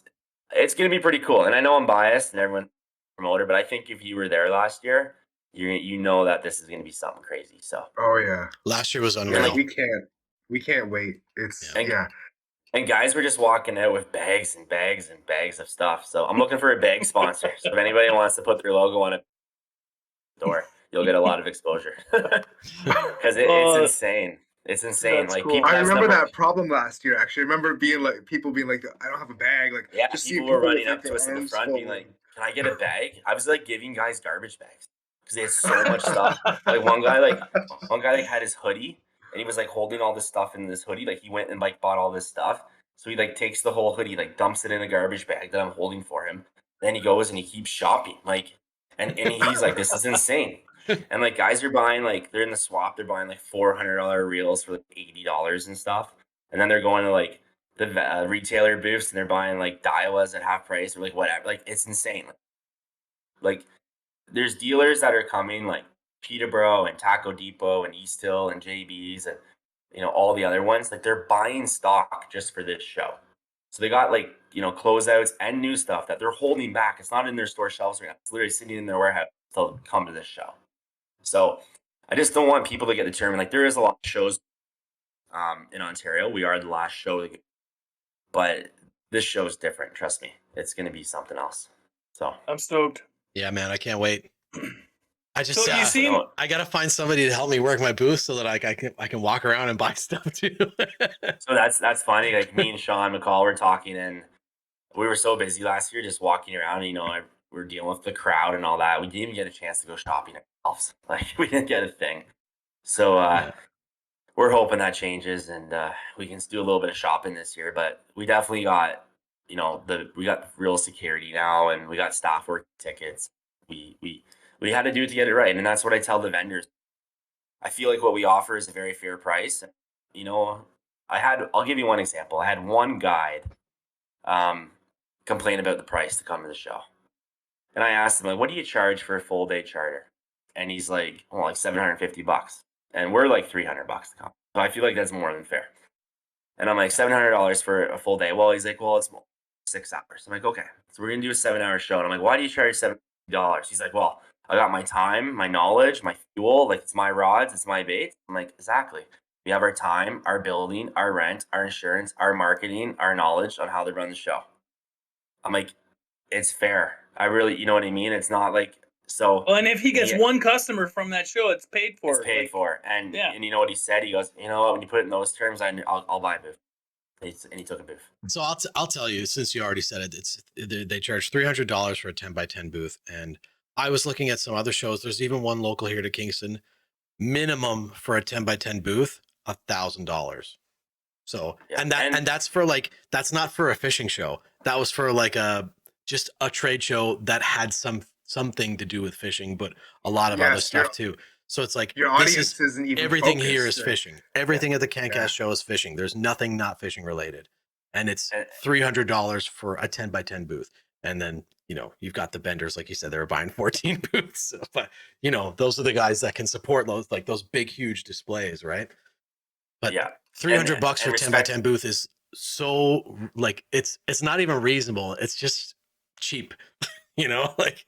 S1: going to be pretty cool. And I know I'm biased and everyone's a promoter, but I think if you were there last year, you know that this is going to be something crazy. So
S3: Oh yeah.
S2: Last year was
S3: Yeah,
S2: unreal.
S3: we can't wait. It's
S1: Yeah. And guys were just walking out with bags and bags and bags of stuff. So I'm looking for a bag sponsor. So if anybody wants to put their logo on a door, you'll get a lot of exposure. Because it's insane. It's insane.
S4: That's
S1: Like
S4: cool.
S1: people
S3: I
S1: have
S3: remember
S1: never-
S3: that problem last year. Actually, I remember being like people being like, I don't have a bag. Like
S1: Yeah,
S3: just
S1: people
S3: seeing
S1: were running
S3: with,
S1: up to
S3: their
S1: us in the
S3: arms
S1: front, being
S3: full.
S1: like, "Can I get a bag?" I was like giving guys garbage bags because they had so much stuff. Like one guy had his hoodie, and he was like holding all this stuff in this hoodie. Like he went and like bought all this stuff, so he like takes the whole hoodie, like dumps it in a garbage bag that I'm holding for him. Then he goes and he keeps shopping, like, and he's like, "This is insane." And like guys are buying, like they're in the swap, they're buying like $400 reels for like $80 and stuff, and then they're going to like the retailer booths and they're buying like Daiwas at half price or like whatever. Like it's insane. Like there's dealers that are coming like Peterborough and Taco Depot and East Hill and JB's and all the other ones. Like they're buying stock just for this show. So they got like closeouts and new stuff that they're holding back. It's not in their store shelves right now. It's literally sitting in their warehouse to come to this show. So I just don't want people to get determined. Like there is a lot of shows in Ontario. We are the last show, but this show is different. Trust me, it's going to be something else. So
S4: I'm stoked.
S2: Yeah, man, I can't wait. I just
S4: So you seem
S2: I gotta find somebody to help me work my booth so that I can walk around and buy stuff too.
S1: So that's funny. Like me and Sean McCall were talking, and we were so busy last year just walking around. We're dealing with the crowd and all that. We didn't even get a chance to go shopping ourselves. Like we didn't get a thing. So we're hoping that changes and we can do a little bit of shopping this year. But we definitely got we got real security now, and we got staff work tickets. We had to do it to get it right, and that's what I tell the vendors. I feel like what we offer is a very fair price. I'll give you one example. I had one guide complain about the price to come to the show. And I asked him, like, what do you charge for a full day charter? And he's like, well, like $750. And we're like $300 to come. So I feel like that's more than fair. And I'm like, $700 for a full day. Well, he's like, well, it's 6 hours. I'm like, okay. So we're going to do a 7-hour show. And I'm like, why do you charge $70? He's like, well, I got my time, my knowledge, my fuel. Like, it's my rods, it's my baits. I'm like, exactly. We have our time, our building, our rent, our insurance, our marketing, our knowledge on how to run the show. I'm like, it's fair. I really, you know what I mean? It's not like, so.
S4: Well, and if he gets one customer from that show, it's paid for.
S1: It's paid for. And you know what he said? He goes, you know what? When you put it in those terms, I'll buy a booth. And he took a booth.
S2: So I'll tell you, since you already said it, they charge $300 for a 10x10 booth. And I was looking at some other shows. There's even one local here to Kingston. Minimum for a 10x10 booth, $1,000. So, and that's for like, that's not for a fishing show. That was for like just a trade show that had something to do with fishing, but a lot of other stuff too. So it's like
S3: your audience isn't even
S2: everything
S3: focused.
S2: here is fishing. Everything at the CanCast show is fishing. There's nothing not fishing related, and it's $300 for a 10x10 booth. And then, you've got the vendors, like you said, they're buying 14 booths, but those are the guys that can support those big, huge displays. Right. But
S1: Yeah.
S2: $300 for 10 by 10
S1: respect,
S2: booth is so it's not even reasonable. It's just cheap, like,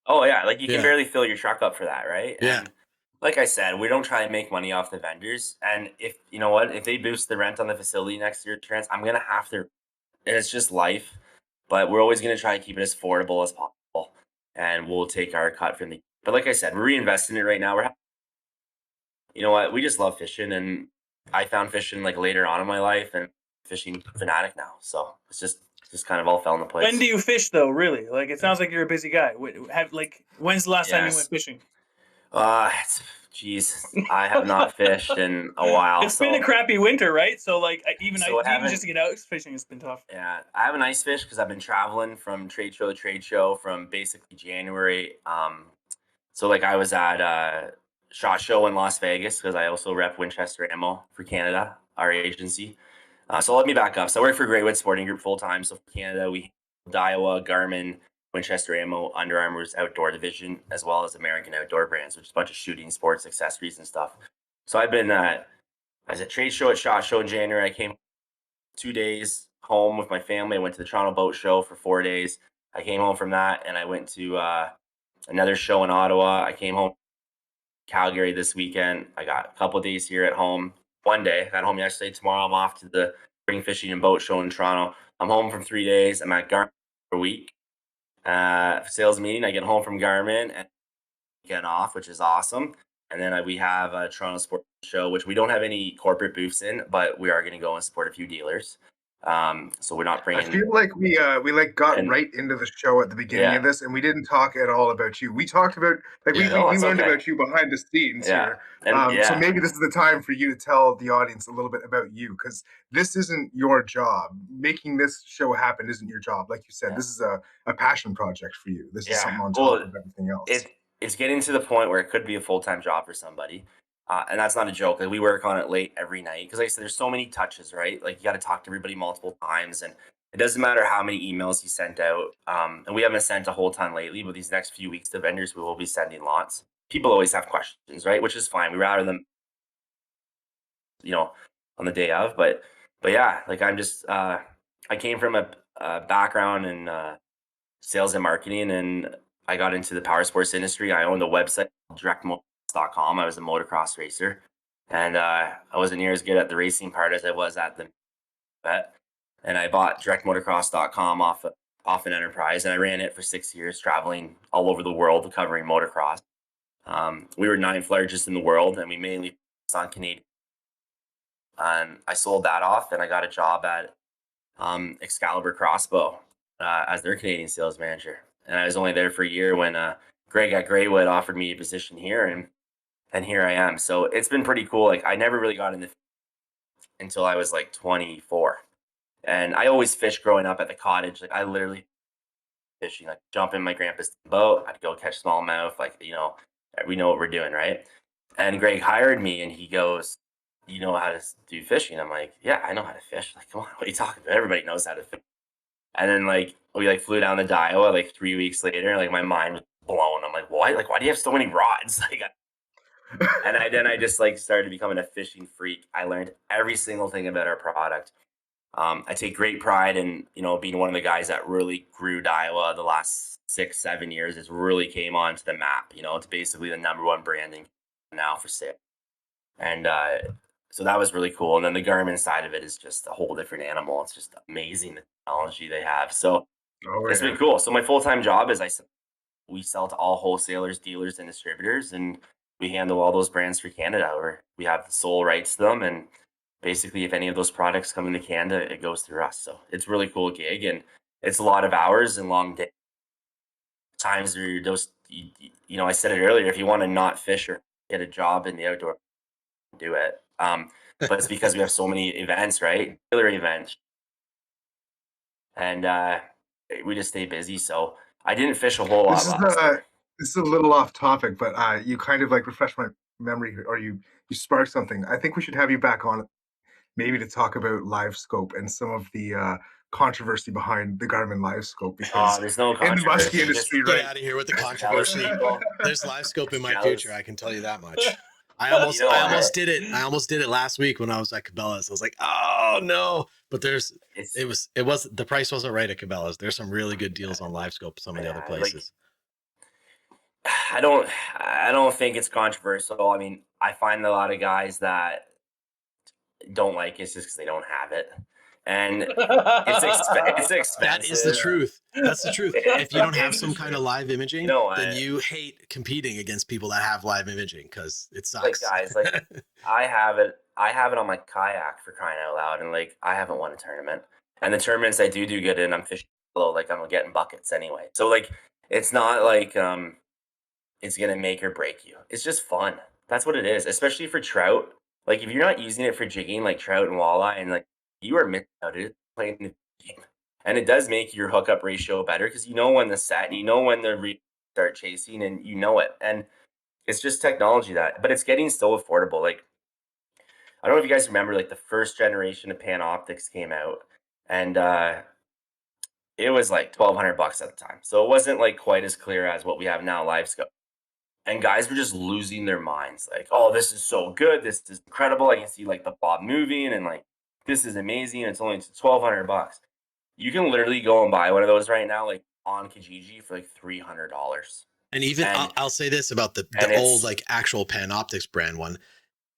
S1: oh yeah, like you can
S2: yeah,
S1: barely fill your truck up for that, right?
S2: yeah,
S1: And like I said, we don't try and make money off the vendors. And if you know what, if they boost the rent on the facility next year, Trans, I'm gonna have to. And it's just life, but we're always gonna try to keep it as affordable as possible, and we'll take our cut from the. But like I said, we're reinvesting it right now. You know what, we just love fishing, and I found fishing like later on in my life, and fishing fanatic now. So it's just kind of all fell into place.
S4: When do you fish though? Really? Like it sounds like you're a busy guy. When's the last time you went
S1: Yes.
S4: fishing?
S1: Geez, I have not fished in a while.
S4: It's been a crappy winter, right? So like even
S1: So I
S4: even
S1: haven't-
S4: just to get out fishing has been tough.
S1: Yeah, I have an ice fish because I've been traveling from trade show to trade show from basically January. So like I was at SHOT Show in Las Vegas because I also rep Winchester Ammo for Canada, our agency. So let me back up. So I work for Greatwood Sporting Group full time. So for Canada, we Daiwa, Garmin, Winchester Ammo, Under Armour's outdoor division, as well as American Outdoor Brands, which is a bunch of shooting sports accessories and stuff. So I've been I was at trade show at SHOT Show in January. I came 2 days home with my family. I went to the Toronto Boat Show for 4 days. I came home from that and I went to another show in Ottawa. I came home Calgary this weekend. I got a couple of days here at home. One day, I got home yesterday. Tomorrow, I'm off to the Spring Fishing and Boat Show in Toronto. I'm home for 3 days. I'm at Garmin for a week. Sales meeting. I get home from Garmin and get off, which is awesome. And then we have a Toronto Sports Show, which we don't have any corporate booths in, but we are going to go and support a few dealers. So we're not bringing.
S3: I feel like we got
S1: And-
S3: right into the show at the beginning
S1: Yeah.
S3: of this, and we didn't talk at all about you. We talked about we
S1: No, it's
S3: learned
S1: okay.
S3: about you behind the scenes
S1: Yeah.
S3: here.
S1: And
S3: So maybe this is the time for you to tell the audience a little bit about you, because this isn't your job. Making this show happen isn't your job. Like you said,
S1: Yeah.
S3: this is a passion project for you. This is
S1: Yeah.
S3: something on
S1: Well,
S3: top of everything else.
S1: it's getting to the point where it could be a full-time job for somebody. And that's not a joke. Like, we work on it late every night. Because like I said, there's so many touches, right? Like you got to talk to everybody multiple times. And it doesn't matter how many emails you sent out. And we haven't sent a whole ton lately, but these next few weeks to vendors, we will be sending lots. People always have questions, right? Which is fine. We rather them, on the day of. But yeah, like I'm just, I came from a background in sales and marketing, and I got into the power sports industry. I owned the website directmotocross.com. I was a motocross racer, and I wasn't near as good at the racing part as I was at the bet. And I bought directmotocross.com off an enterprise, and I ran it for 6 years, traveling all over the world covering motocross. We were 9th largest in the world, and we mainly focused on Canadian. And I sold that off, and I got a job at Excalibur Crossbow as their Canadian sales manager. And I was only there for a year when Greg at Greywood offered me a position here, and here I am. So it's been pretty cool. Like, I never really got into until I was like 24. And I always fished growing up at the cottage. Like, I literally fishing, like jump in my grandpa's boat. I'd go catch smallmouth. Like, we know what we're doing, right? And Greg hired me, and he goes, "You know how to do fishing?" I'm like, "Yeah, I know how to fish." Like, come on, what are you talking about? Everybody knows how to fish. And then we flew down to Daiwa 3 weeks later, and my mind was blown. I'm like, why? Why do you have so many rods? And I just started becoming a fishing freak. I learned every single thing about our product. I take great pride in being one of the guys that really grew Daiwa the last 6-7 years. It's really came onto the map. It's basically the number one branding now for sale. And so that was really cool. And then the Garmin side of it is just a whole different animal. It's just amazing the technology they have. So it's been cool. So my full-time job is we sell to all wholesalers, dealers, and distributors, and we handle all those brands for Canada, where we have the sole rights to them. And basically, if any of those products come into Canada, it goes through us. So it's a really cool gig, and it's a lot of hours and long days. Times where I said it earlier, if you want to not fish or get a job in the outdoor, do it. But it's because we have so many events, right? Dealer events. And we just stay busy. So I didn't fish a whole lot last year.
S3: This is a little off topic, but you kind of refreshed my memory, or you sparked something. I think we should have you back on maybe to talk about live scope and some of the controversy behind the Garmin Live Scope, because
S1: there's no
S3: in the musky
S1: controversy.
S3: industry,
S2: Get
S3: right?
S2: out of here with the
S1: Jealous
S2: controversy.
S1: people.
S2: There's live scope in my
S1: Jealous.
S2: future, I can tell you that much. I almost did it. I almost did it last week when I was at Cabela's. I was like, oh no. But it was the price wasn't right at Cabela's. There's some really good deals on live scope some of the other places.
S1: I don't think it's controversial. I mean, I find a lot of guys that don't like it just because they don't have it. And it's expensive.
S2: That is the truth. That's the truth. If you don't have some kind of live imaging, then you hate competing against people that have live imaging because it sucks.
S1: Like guys, I have it on my kayak, for crying out loud, and like I haven't won a tournament. And the tournaments I do good in, I'm fishing low, like I'm getting buckets anyway. So like it's not like it's gonna make or break you. It's just fun. That's what it is, especially for trout. Like if you're not using it for jigging like trout and walleye, and like you are missing out playing the game. And it does make your hookup ratio better because you know when the set, you know when the start chasing, and you know it. And it's just technology but it's getting so affordable. Like I don't know if you guys remember, like the first generation of Panoptics came out, and it was like $1,200 at the time. So it wasn't like quite as clear as what we have now, Live Scope. And guys were just losing their minds. Like, oh, this is so good. This is incredible. I can see like the bob moving, and like this is amazing. It's only $1,200. You can literally go and buy one of those right now, like on Kijiji for like $300.
S2: And even I'll say this about the old like actual Panoptics brand one.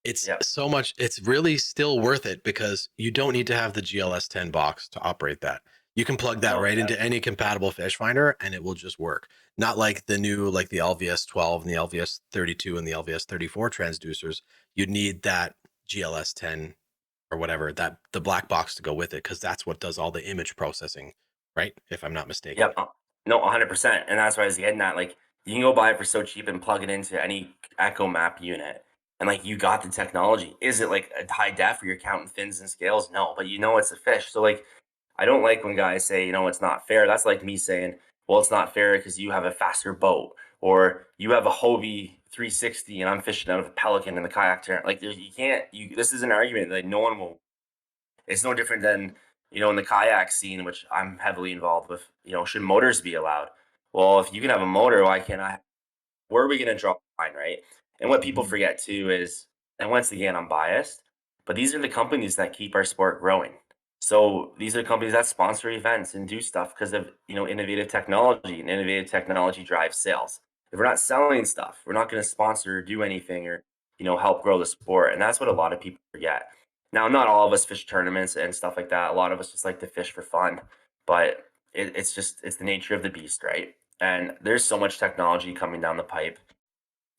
S2: It's so much. It's really still worth it because you don't need to have the GLS 10 box to operate that. You can plug that into any compatible fish finder and it will just work. Not like the new, like the LVS 12 and the LVS 32 and the LVS 34 transducers. You need that GLS 10 or whatever, that the black box to go with it, because that's what does all the image processing, right? If I'm not mistaken.
S1: Yep. No, 100%. And that's why I was getting at. Like you can go buy it for so cheap and plug it into any Echo Map unit. And like you got the technology. Is it like a high def where you're counting fins and scales? No, but you know it's a fish. So like I don't like when guys say, it's not fair. That's like me saying, well, it's not fair because you have a faster boat, or you have a Hobie 360 and I'm fishing out of a Pelican in the kayak tournament. Like this is an argument that no one will. It's no different than, in the kayak scene, which I'm heavily involved with, should motors be allowed? Well, if you can have a motor, why can't I? Where are we going to draw the line, right? And what people forget too is, and once again, I'm biased, but these are the companies that keep our sport growing. So these are companies that sponsor events and do stuff because of, innovative technology, and innovative technology drives sales. If we're not selling stuff, we're not going to sponsor or do anything or, help grow the sport. And that's what a lot of people forget. Now, not all of us fish tournaments and stuff like that. A lot of us just like to fish for fun, but it's the nature of the beast, right? And there's so much technology coming down the pipe.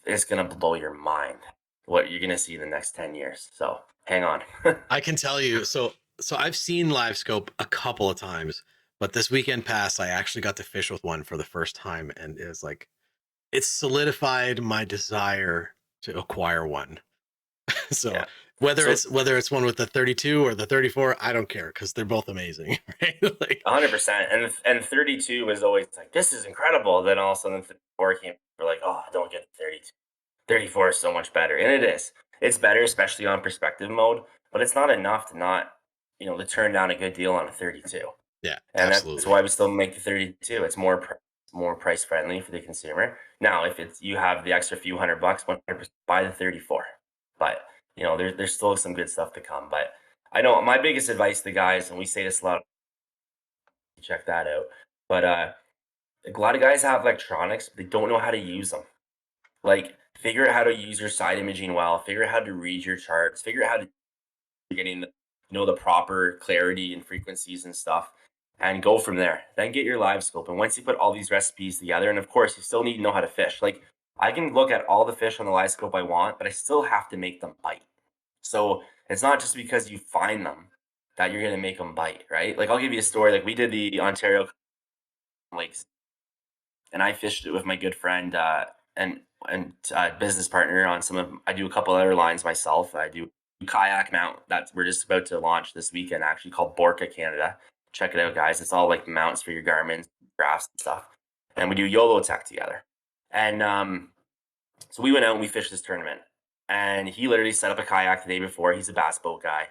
S1: It's going to blow your mind what you're going to see in the next 10 years. So hang on.
S2: I can tell you. So I've seen Live Scope a couple of times, but this weekend past, I actually got to fish with one for the first time. And it was like, it's solidified my desire to acquire one. Whether it's one with the 32 or the 34, I don't care because they're both amazing, right? Like
S1: 100%. And 32 was always like, this is incredible. Then all of a sudden 34 came. We're like, oh, don't get the 32. 34 is so much better, and it is. It's better, especially on perspective mode. But it's not enough to not, to turn down a good deal on a 32.
S2: Yeah,
S1: and
S2: absolutely.
S1: That's why we still make the 32. It's more price friendly for the consumer. Now, if you have the extra few $100, 100% buy the 34. But there's still some good stuff to come. But I know my biggest advice to the guys, and we say this a lot, check that out. But a lot of guys have electronics, but they don't know how to use them. Like, figure out how to use your side imaging well. Figure out how to read your charts. Figure out how to getting the proper clarity and frequencies and stuff, and go from there. Then get your live scope. And once you put all these recipes together, and of course, you still need to know how to fish. Like, I can look at all the fish on the live scope I want, but I still have to make them bite. So it's not just because you find them that you're going to make them bite, right? Like, I'll give you a story. Like, we did the Ontario lakes, and I fished it with my good friend and business partner on I do a couple other lines myself. I do kayak mount that we're just about to launch this weekend, actually, called Borka Canada. Check it out, guys. It's all like mounts for your Garmin, graphs and stuff. And we do YOLO tech together. And so we went out and we fished this tournament. And he literally set up a kayak the day before. He's a bass boat guy.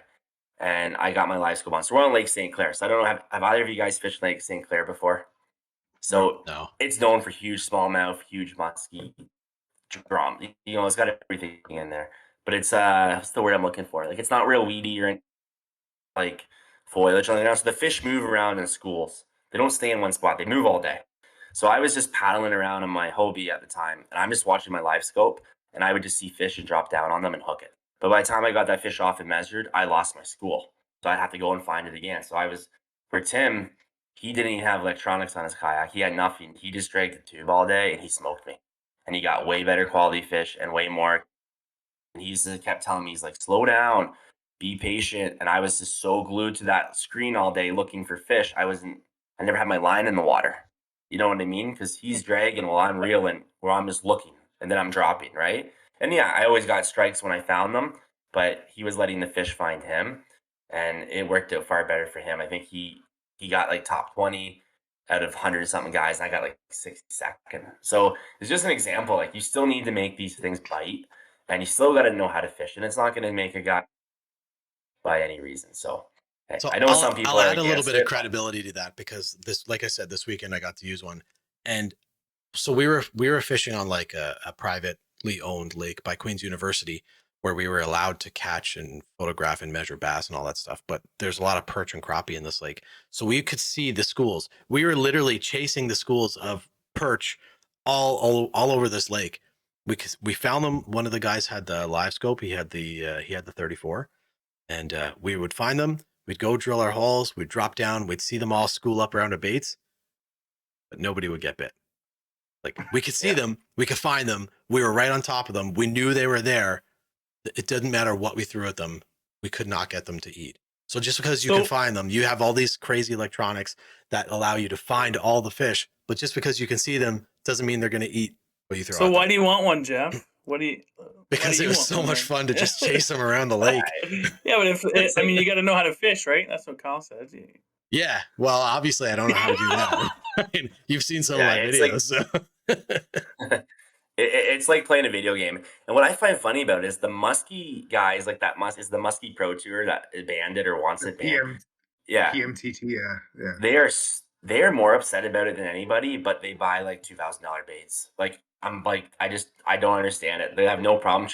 S1: and I got my live scope on. So we're on Lake St. Clair. So I don't know, have either of you guys fished Lake St. Clair before? So
S2: No.
S1: it's known for huge smallmouth, huge muskie, drum. You know, it's got everything in there. But it's what's the word I'm looking for? Like, it's not real weedy or like foliage on the ground. So the fish move around in schools. They don't stay in one spot. They move all day. So I was just paddling around on my Hobie at the time, and I'm just watching my live scope, and I would just see fish and drop down on them and hook it. But by the time I got that fish off and measured, I lost my school. So I'd have to go and find it again. So I was, for Tim, he didn't even have electronics on his kayak. He had nothing. He just dragged the tube all day, and he smoked me. And he got way better quality fish and way more. And he just kept telling me, he's like, slow down, be patient. And I was just so glued to that screen all day looking for fish. I never had my line in the water. You know what I mean? Because he's dragging while I'm reeling, where I'm just looking, and then I'm dropping, right? And yeah, I always got strikes when I found them, but he was letting the fish find him, and it worked out far better for him. I think he got like top 20 out of 100 something guys, and I got like 62nd. So it's just an example. Like, you still need to make these things bite, and you still got to know how to fish, and it's not going to make a guy by any reason. So
S2: So
S1: I know some people
S2: I'll
S1: are
S2: add a little
S1: against
S2: bit of
S1: it.
S2: credibility to that, because this, like I said, this weekend I got to use one. And so we were fishing on like a privately owned lake by Queen's University, where we were allowed to catch and photograph and measure bass and all that stuff. But there's a lot of perch and crappie in this lake. So we could see the schools. We were literally chasing the schools of perch all over this lake. We found them. One of the guys had the live scope. He had the 34, and we would find them. We'd go drill our holes. We'd drop down. We'd see them all school up around our baits, but nobody would get bit. Like, we could see them, we could find them. We were right on top of them. We knew they were there. It didn't matter what we threw at them. We could not get them to eat. So just because you can find them, you have all these crazy electronics that allow you to find all the fish, but just because you can see them doesn't mean they're going to eat what you throw at them.
S4: So why do you want one, Jeff?
S2: Because it was so much fun to just chase them around the lake.
S4: Yeah, but I mean, you got to know how to fish, right? That's what Kyle says.
S2: Yeah. Well, obviously I don't know how to do that. I mean, you've seen some of my videos.
S1: It's like playing a video game. And what I find funny about it is the muskie guys, like that is the Muskie Pro Tour that banned it or wants it banned.
S3: PMTT, yeah.
S1: They are more upset about it than anybody, but they buy like $2,000 baits. Like, I'm like, I don't understand it. They have no problem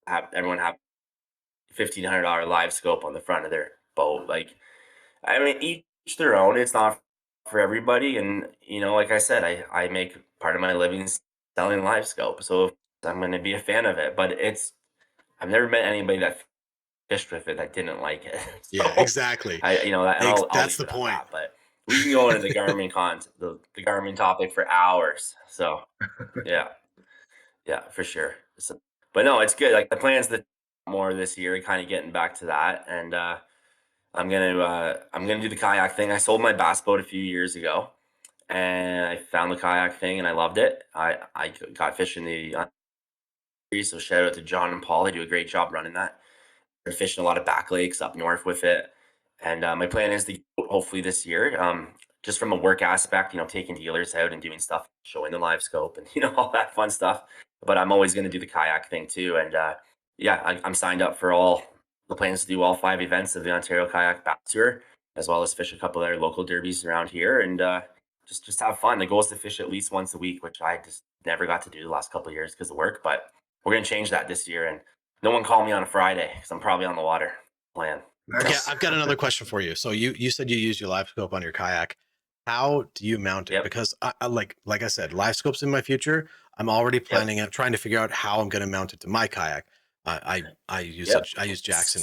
S1: everyone have $1,500 live scope on the front of their boat. Like, I mean, each their own. It's not for everybody. And, you know, like I said, I make part of my living selling live scope. So I'm going to be a fan of it, but I've never met anybody that fished with it that didn't like it. So
S2: yeah, exactly.
S1: That's the point. But we can go into the Garmin the Garmin topic for hours. So yeah, for sure. So, but no, it's good. Like, the plans that more this year, kind of getting back to that, and I'm gonna do the kayak thing. I sold my bass boat a few years ago, and I found the kayak thing, and I loved it. I got fishing so shout out to John and Paul. They do a great job running that. They're fishing a lot of back lakes up north with it, and my plan is to hopefully this year, just from a work aspect, you know, taking dealers out and doing stuff, showing the live scope, and, you know, all that fun stuff. But I'm always going to do the kayak thing too, and I'm signed up for all the plans to do all 5 events of the Ontario Kayak Bass Tour, as well as fish a couple of other local derbies around here, and just have fun. The goal is to fish at least once a week, which I just never got to do the last couple of years because of work. But we're going to change that this year, and no one call me on a Friday because I'm probably on the water. Plan.
S2: Okay, I've got another question for you. So you said you use your live scope on your kayak. How do you mount it? Yep. Because I like I said, live scopes in my future. I'm already planning out, trying to figure out how I'm going to mount it to my kayak. I use Jackson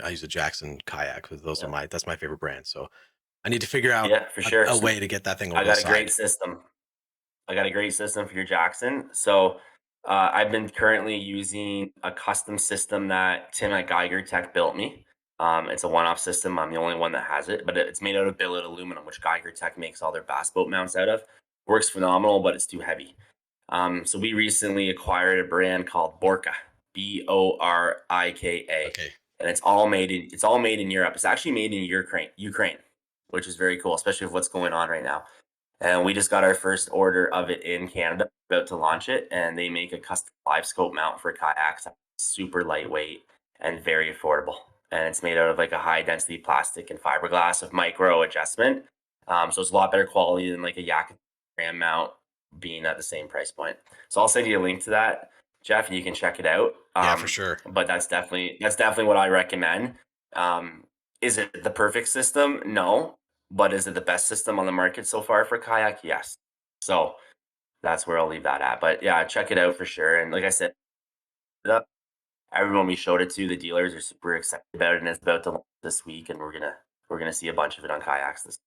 S2: I use a Jackson kayak because that's my favorite brand. So I need to figure out
S1: for sure.
S2: a way to get that thing over
S1: I got a great system. For your Jackson. So I've been currently using a custom system that Tim at Geiger Tech built me. It's a one-off system. I'm the only one that has it, but it's made out of billet aluminum, which Geiger Tech makes all their bass boat mounts out of. Works phenomenal, but it's too heavy. So we recently acquired a brand called Borka, Borika.
S2: Okay.
S1: And it's all made in Europe. It's actually made in Ukraine, which is very cool, especially with what's going on right now. And we just got our first order of it in Canada, about to launch it, and they make a custom live scope mount for kayaks. Super lightweight. and very affordable. And it's made out of like a high density plastic and fiberglass with micro adjustment. So it's a lot better quality than like a Yak ram mount being at the same price point. So I'll send you a link to that, Jeff, and you can check it out.
S2: Yeah, for sure.
S1: But that's definitely what I recommend. Is it the perfect system? No. But is it the best system on the market so far for kayak? Yes. So that's where I'll leave that at. But yeah, check it out for sure. And like I said, everyone we showed it to, the dealers are super excited about it, and it's about to launch this week, and we're gonna see a bunch of it on kayaks this.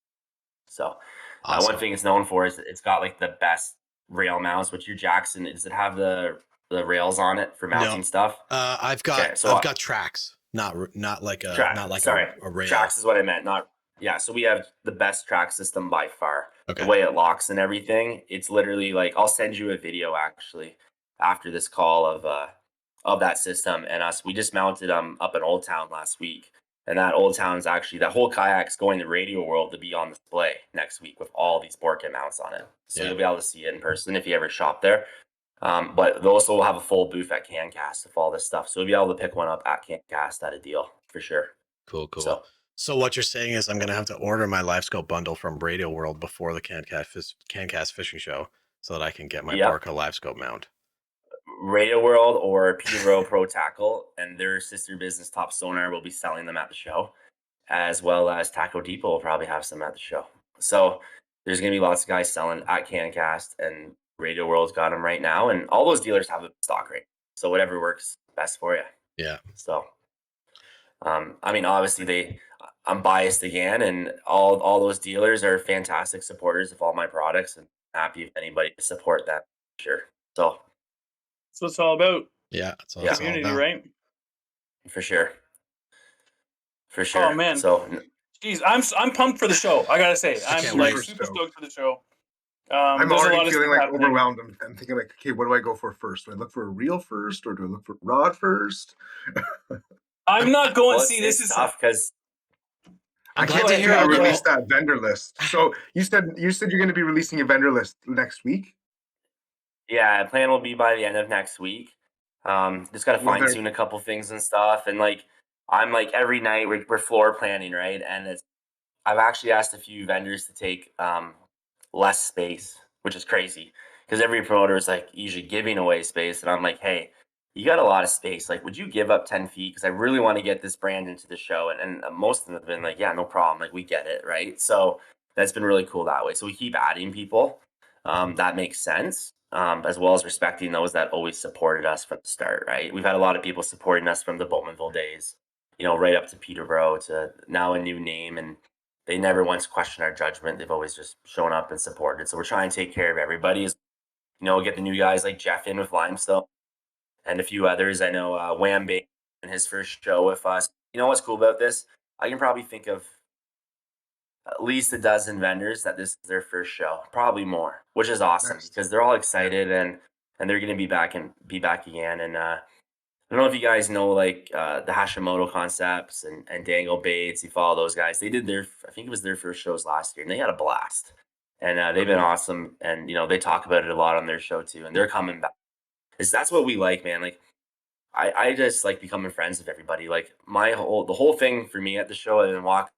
S1: So
S2: Awesome.
S1: one thing it's known for is it's got like the best rail mounts. Which your Jackson, does it have the rails on it for mounting stuff?
S2: I've got tracks, not like a a rail.
S1: Tracks is what I meant, not yeah. So we have the best track system by far.
S2: Okay.
S1: The way it locks and everything, it's literally like, I'll send you a video actually after this call of that system and us. We just mounted up in Old Town last week, and that Old Town is actually, that whole kayak's going to Radio World to be on display next week with all these Borka mounts on it. So you'll be able to see it in person if you ever shop there. But they also will have a full booth at CANCAST with all this stuff. So you'll be able to pick one up at CANCAST at a deal for sure.
S2: Cool. So what you're saying is I'm going to have to order my LiveScope bundle from Radio World before the CANCAST Fishing Show so that I can get my Borka LiveScope mount.
S1: Radio World or Peterborough Tackle and their sister business Top Sonar will be selling them at the show, as well as Taco Depot will probably have some at the show. So there's going to be lots of guys selling at CANCAST, and Radio World's got them right now, and all those dealers have a stock rate. So whatever works best for you.
S2: Yeah.
S1: So, I mean, obviously I'm biased again, and all those dealers are fantastic supporters of all my products, and happy if anybody to support them. Sure. So
S4: that's what it's all about.
S2: Yeah. It's all
S4: community,
S2: about.
S4: Right?
S1: For sure. Oh
S4: man.
S1: So,
S4: geez, I'm pumped for the show. I gotta say, I'm like super stoked for the show.
S3: I'm already feeling like overwhelmed. I'm thinking like, okay, what do I go for first? Do I look for a reel first, or do I look for rod first?
S4: I'm not going.
S1: See, this is tough because
S3: I can't hear you release that vendor list. So you said you're going to be releasing a vendor list next week.
S1: Yeah, plan will be by the end of next week. Just got to fine tune a couple things and stuff, and like I'm like every night we're floor planning, right? And I've actually asked a few vendors to take less space, which is crazy because every promoter is like usually giving away space, and I'm like, hey, you got a lot of space. Like, would you give up 10 feet? Because I really want to get this brand into the show. And most of them have been like, yeah, no problem. Like, we get it, right? So that's been really cool that way. So we keep adding people. That makes sense, as well as respecting those that always supported us from the start, right? We've had a lot of people supporting us from the Bowmanville days, right up to Peterborough, to now a new name. And they never once questioned our judgment. They've always just shown up and supported. So we're trying to take care of everybody. Get the new guys like Jeff in with Limestone, and a few others. I know Wham Bay in his first show with us. You know what's cool about this? I can probably think of at least a dozen vendors that this is their first show, probably more, which is awesome because they're all excited and they're going to be back again. And I don't know if you guys know like the Hashimoto Concepts and Dangle Baits. You follow those guys. They did I think it was their first shows last year, and they had a blast. And they've been awesome. And they talk about it a lot on their show too. And they're coming back. That's what we like, man. Like I just like becoming friends with everybody. Like the whole thing for me at the show and walk.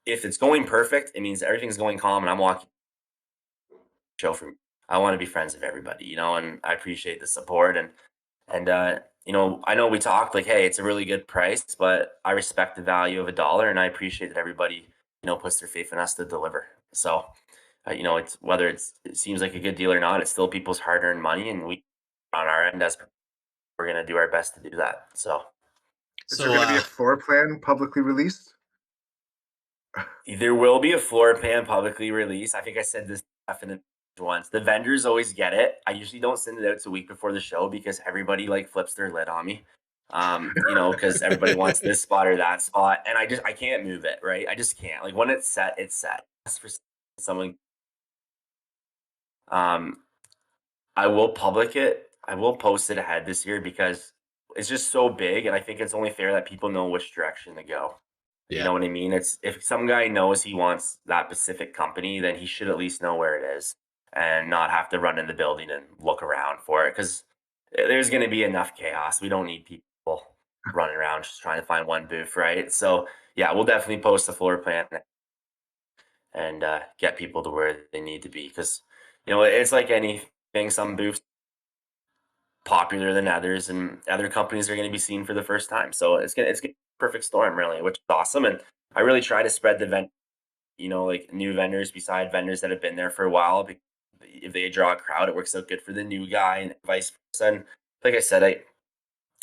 S1: If it's going perfect, it means everything's going calm, and I'm walking show for me. I want to be friends with everybody, and I appreciate the support and I know we talked like, hey, it's a really good price, but I respect the value of $1, and I appreciate that everybody puts their faith in us to deliver. So. It's whether it seems like a good deal or not, it's still people's hard-earned money, and we, on our end, we're going to do our best to do that. So
S3: is there going to be a floor plan publicly released?
S1: There will be a floor plan publicly released. I think I said this definitely once. The vendors always get it. I usually don't send it out to a week before the show because everybody like flips their lid on me. Because everybody wants this spot or that spot, and I can't move it, right? I just can't. Like when it's set, it's set. That's for someone. I will post it ahead this year because it's just so big, and I think it's only fair that people know which direction to go. Yeah. You know what I mean? It's if some guy knows he wants that specific company, then he should at least know where it is and not have to run in the building and look around for it, because there's going to be enough chaos. We don't need people people running around just trying to find one booth, right? So yeah, we'll definitely post the floor plan and get people to where they need to be, because it's like anything. Some booths popular than others, and other companies are going to be seen for the first time. So it's gonna be a perfect storm, really, which is awesome. And I really try to spread the event, like new vendors beside vendors that have been there for a while. Because if they draw a crowd, it works out good for the new guy and vice versa. And like I said,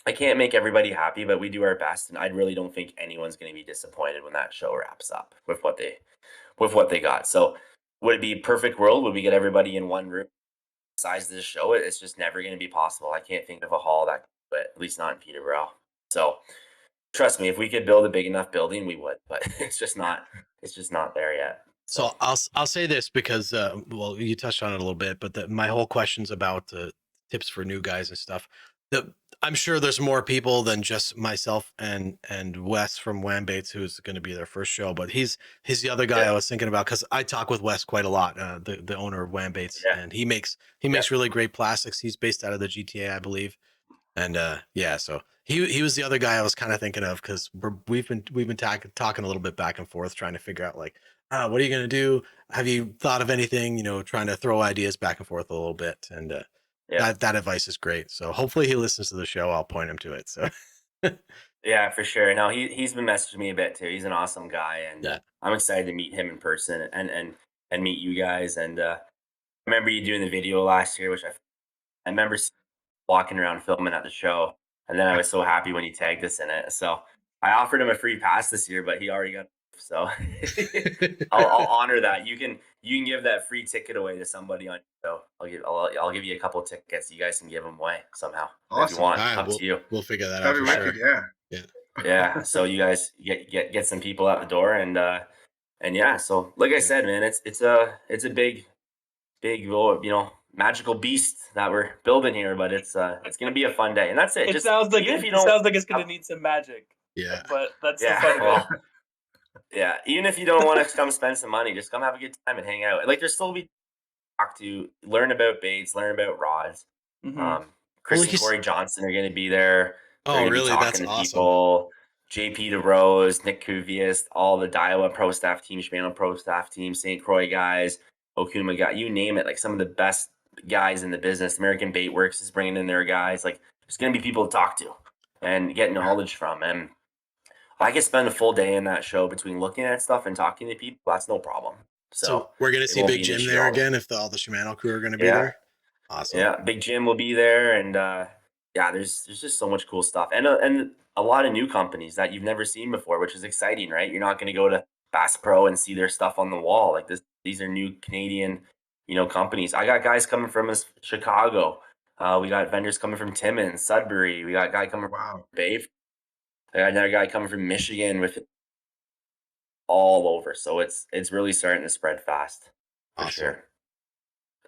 S1: I can't make everybody happy, but we do our best. And I really don't think anyone's going to be disappointed when that show wraps up with what they got. So would it be a perfect world? Would we get everybody in one room? Size of this show, it's just never going to be possible. I can't think of a hall that, but at least not in Peterborough. So trust me, if we could build a big enough building, we would, but it's just not there yet.
S2: So I'll say this because well, you touched on it a little bit, but my whole question's about tips for new guys and stuff. I'm sure there's more people than just myself and Wes from Wham Baits, who's going to be their first show, but he's the other guy I was thinking about, because I talk with Wes quite a lot, the owner of Wham Baits, and he makes really great plastics. He's based out of the GTA, I believe, and so he was the other guy I was kind of thinking of, because we've been talking a little bit back and forth, trying to figure out like, what are you going to do? Have you thought of anything? Trying to throw ideas back and forth a little bit, and that advice is great. So hopefully he listens to the show. I'll point him to it. So
S1: yeah, for sure. No, he's been messaging me a bit too. He's an awesome guy, and I'm excited to meet him in person and meet you guys. And I remember you doing the video last year, which I remember walking around filming at the show, and then I was so happy when you tagged us in it. So I offered him a free pass this year, but he already got. So I'll honor that. You can give that free ticket away to somebody on. So I'll give you a couple of tickets. You guys can give them away somehow if you want.
S2: Right,
S1: up to you.
S2: We'll figure that out. For
S3: sure.
S1: Yeah. So you guys get some people out the door, and yeah. So like I said, man, it's a big magical beast that we're building here, but it's gonna be a fun day, and that's it.
S4: It sounds like it's gonna need some magic.
S2: Yeah,
S4: but that's the fun of it.
S1: Yeah, even if you don't want to come spend some money, just come have a good time and hang out. Like, there's still be talk to, learn about baits, learn about rods.
S4: Mm-hmm.
S1: Chris and Corey Johnson are going to be there.
S2: Oh, really? That's awesome.
S1: People, JP DeRose, Nick Cuvius, all the Daiwa pro staff team, Shimano pro staff team, St. Croix guys, Okuma guy, you name it. Like, some of the best guys in the business. American Bait Works is bringing in their guys. Like, there's going to be people to talk to and get knowledge from. And I could spend a full day in that show between looking at stuff and talking to people. That's no problem. So
S2: we're going to see Big Jim there again if all the Shimano crew are going to be there. Awesome.
S1: Yeah, Big Jim will be there, and there's just so much cool stuff, and a lot of new companies that you've never seen before, which is exciting, right? You're not going to go to Bass Pro and see their stuff on the wall like this. These are new Canadian, companies. I got guys coming from Chicago. We got vendors coming from Timmins, Sudbury. We got a guy coming from Bay. I got another guy coming from Michigan with all over. So it's really starting to spread fast. For sure.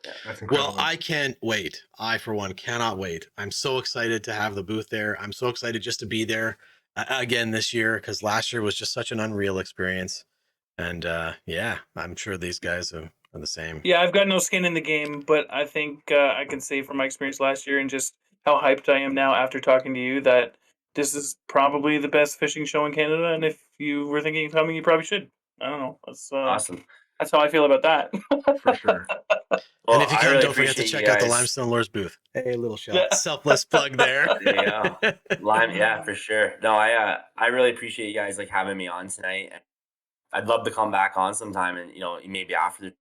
S3: Yeah, that's incredible.
S2: Well, I can't wait. I, for one, cannot wait. I'm so excited to have the booth there. I'm so excited just to be there again this year, because last year was just such an unreal experience. And I'm sure these guys are the same.
S4: Yeah, I've got no skin in the game, but I think I can say from my experience last year and just how hyped I am now after talking to you that this is probably the best fishing show in Canada. And if you were thinking of coming, you probably should. I don't know. That's
S1: awesome.
S4: That's how I feel about that.
S3: For sure.
S2: Well, and if you come, don't forget to check out the Limestone Lures booth. Hey, little selfless plug there.
S1: There you go. For sure. No, I really appreciate you guys having me on tonight. I'd love to come back on sometime, and maybe after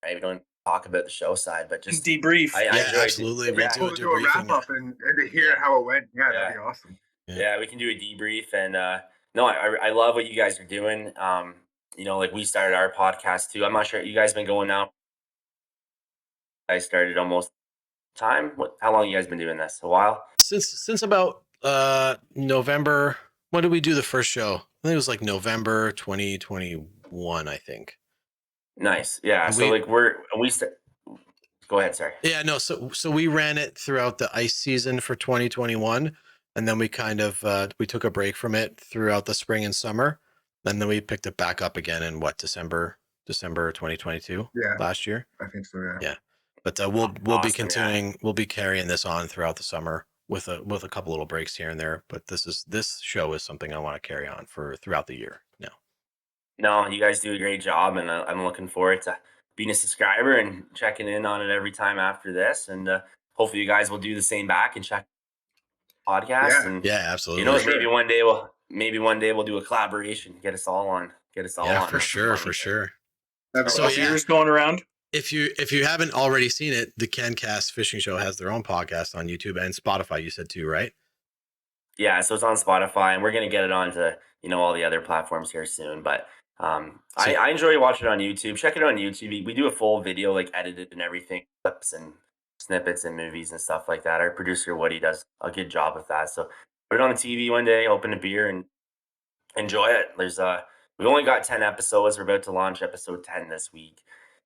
S1: we don't talk about the show side, but just
S4: debrief.
S2: Absolutely.
S3: We'll do a wrap up and to hear how it went. Yeah, that'd be awesome.
S1: Yeah, we can do a debrief, and I love what you guys are doing. We started our podcast too. I'm not sure you guys been going now. I started almost time. How long you guys been doing this? A while?
S2: Since about November. When did we do the first show? I think it was November 2021, I think.
S1: Nice. Yeah. And go ahead, sorry.
S2: Yeah, no, so we ran it throughout the ice season for 2021, and then we kind of we took a break from it throughout the spring and summer, and then we picked it back up again in December 2022.
S3: Yeah.
S2: Last year.
S3: I think so, yeah.
S2: Yeah. But we'll be continuing. We'll be carrying this on throughout the summer with a couple little breaks here and there. But this show is something I want to carry on for throughout the year now.
S1: No, you guys do a great job, and I'm looking forward to being a subscriber and checking in on it every time after this. And hopefully, you guys will do the same back and check the podcast.
S3: Yeah.
S1: And
S2: Yeah, absolutely.
S1: you know, maybe one day we'll do a collaboration, get us all on.
S2: Yeah, for sure.
S3: So
S4: Viewers going around.
S2: If you haven't already seen it, the CANCAST Fishing Show has their own podcast on YouTube and Spotify. You said too, right?
S1: Yeah, so it's on Spotify, and we're gonna get it onto all the other platforms here soon. But I enjoy watching it on YouTube. Check it out on YouTube. We do a full video, like edited and everything, clips and snippets and movies and stuff like that. Our producer Woody does a good job with that. So put it on the TV one day, open a beer, and enjoy it. We've only got 10 episodes. We're about to launch episode 10 this week,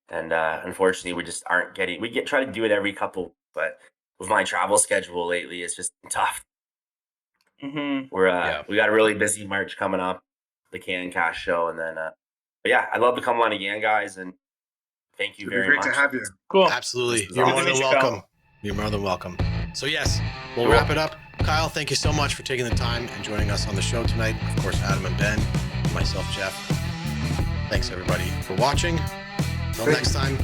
S1: and unfortunately, we just aren't getting. Try to do it every couple, but with my travel schedule lately, it's just tough.
S4: Mm-hmm.
S1: We got a really busy March coming up, the CanCast show, and then but yeah, I'd love to come on again, guys, and thank you very much.
S3: Great to have you.
S4: Cool.
S2: Absolutely. You're more than welcome. You're more than welcome. So yes, we'll wrap it up. Kyle, thank you so much for taking the time and joining us on the show tonight. Of course, Adam and Ben, and myself, Jeff. Thanks everybody for watching. Until next time,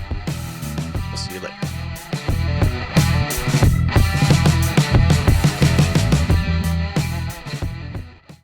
S2: we'll see you later.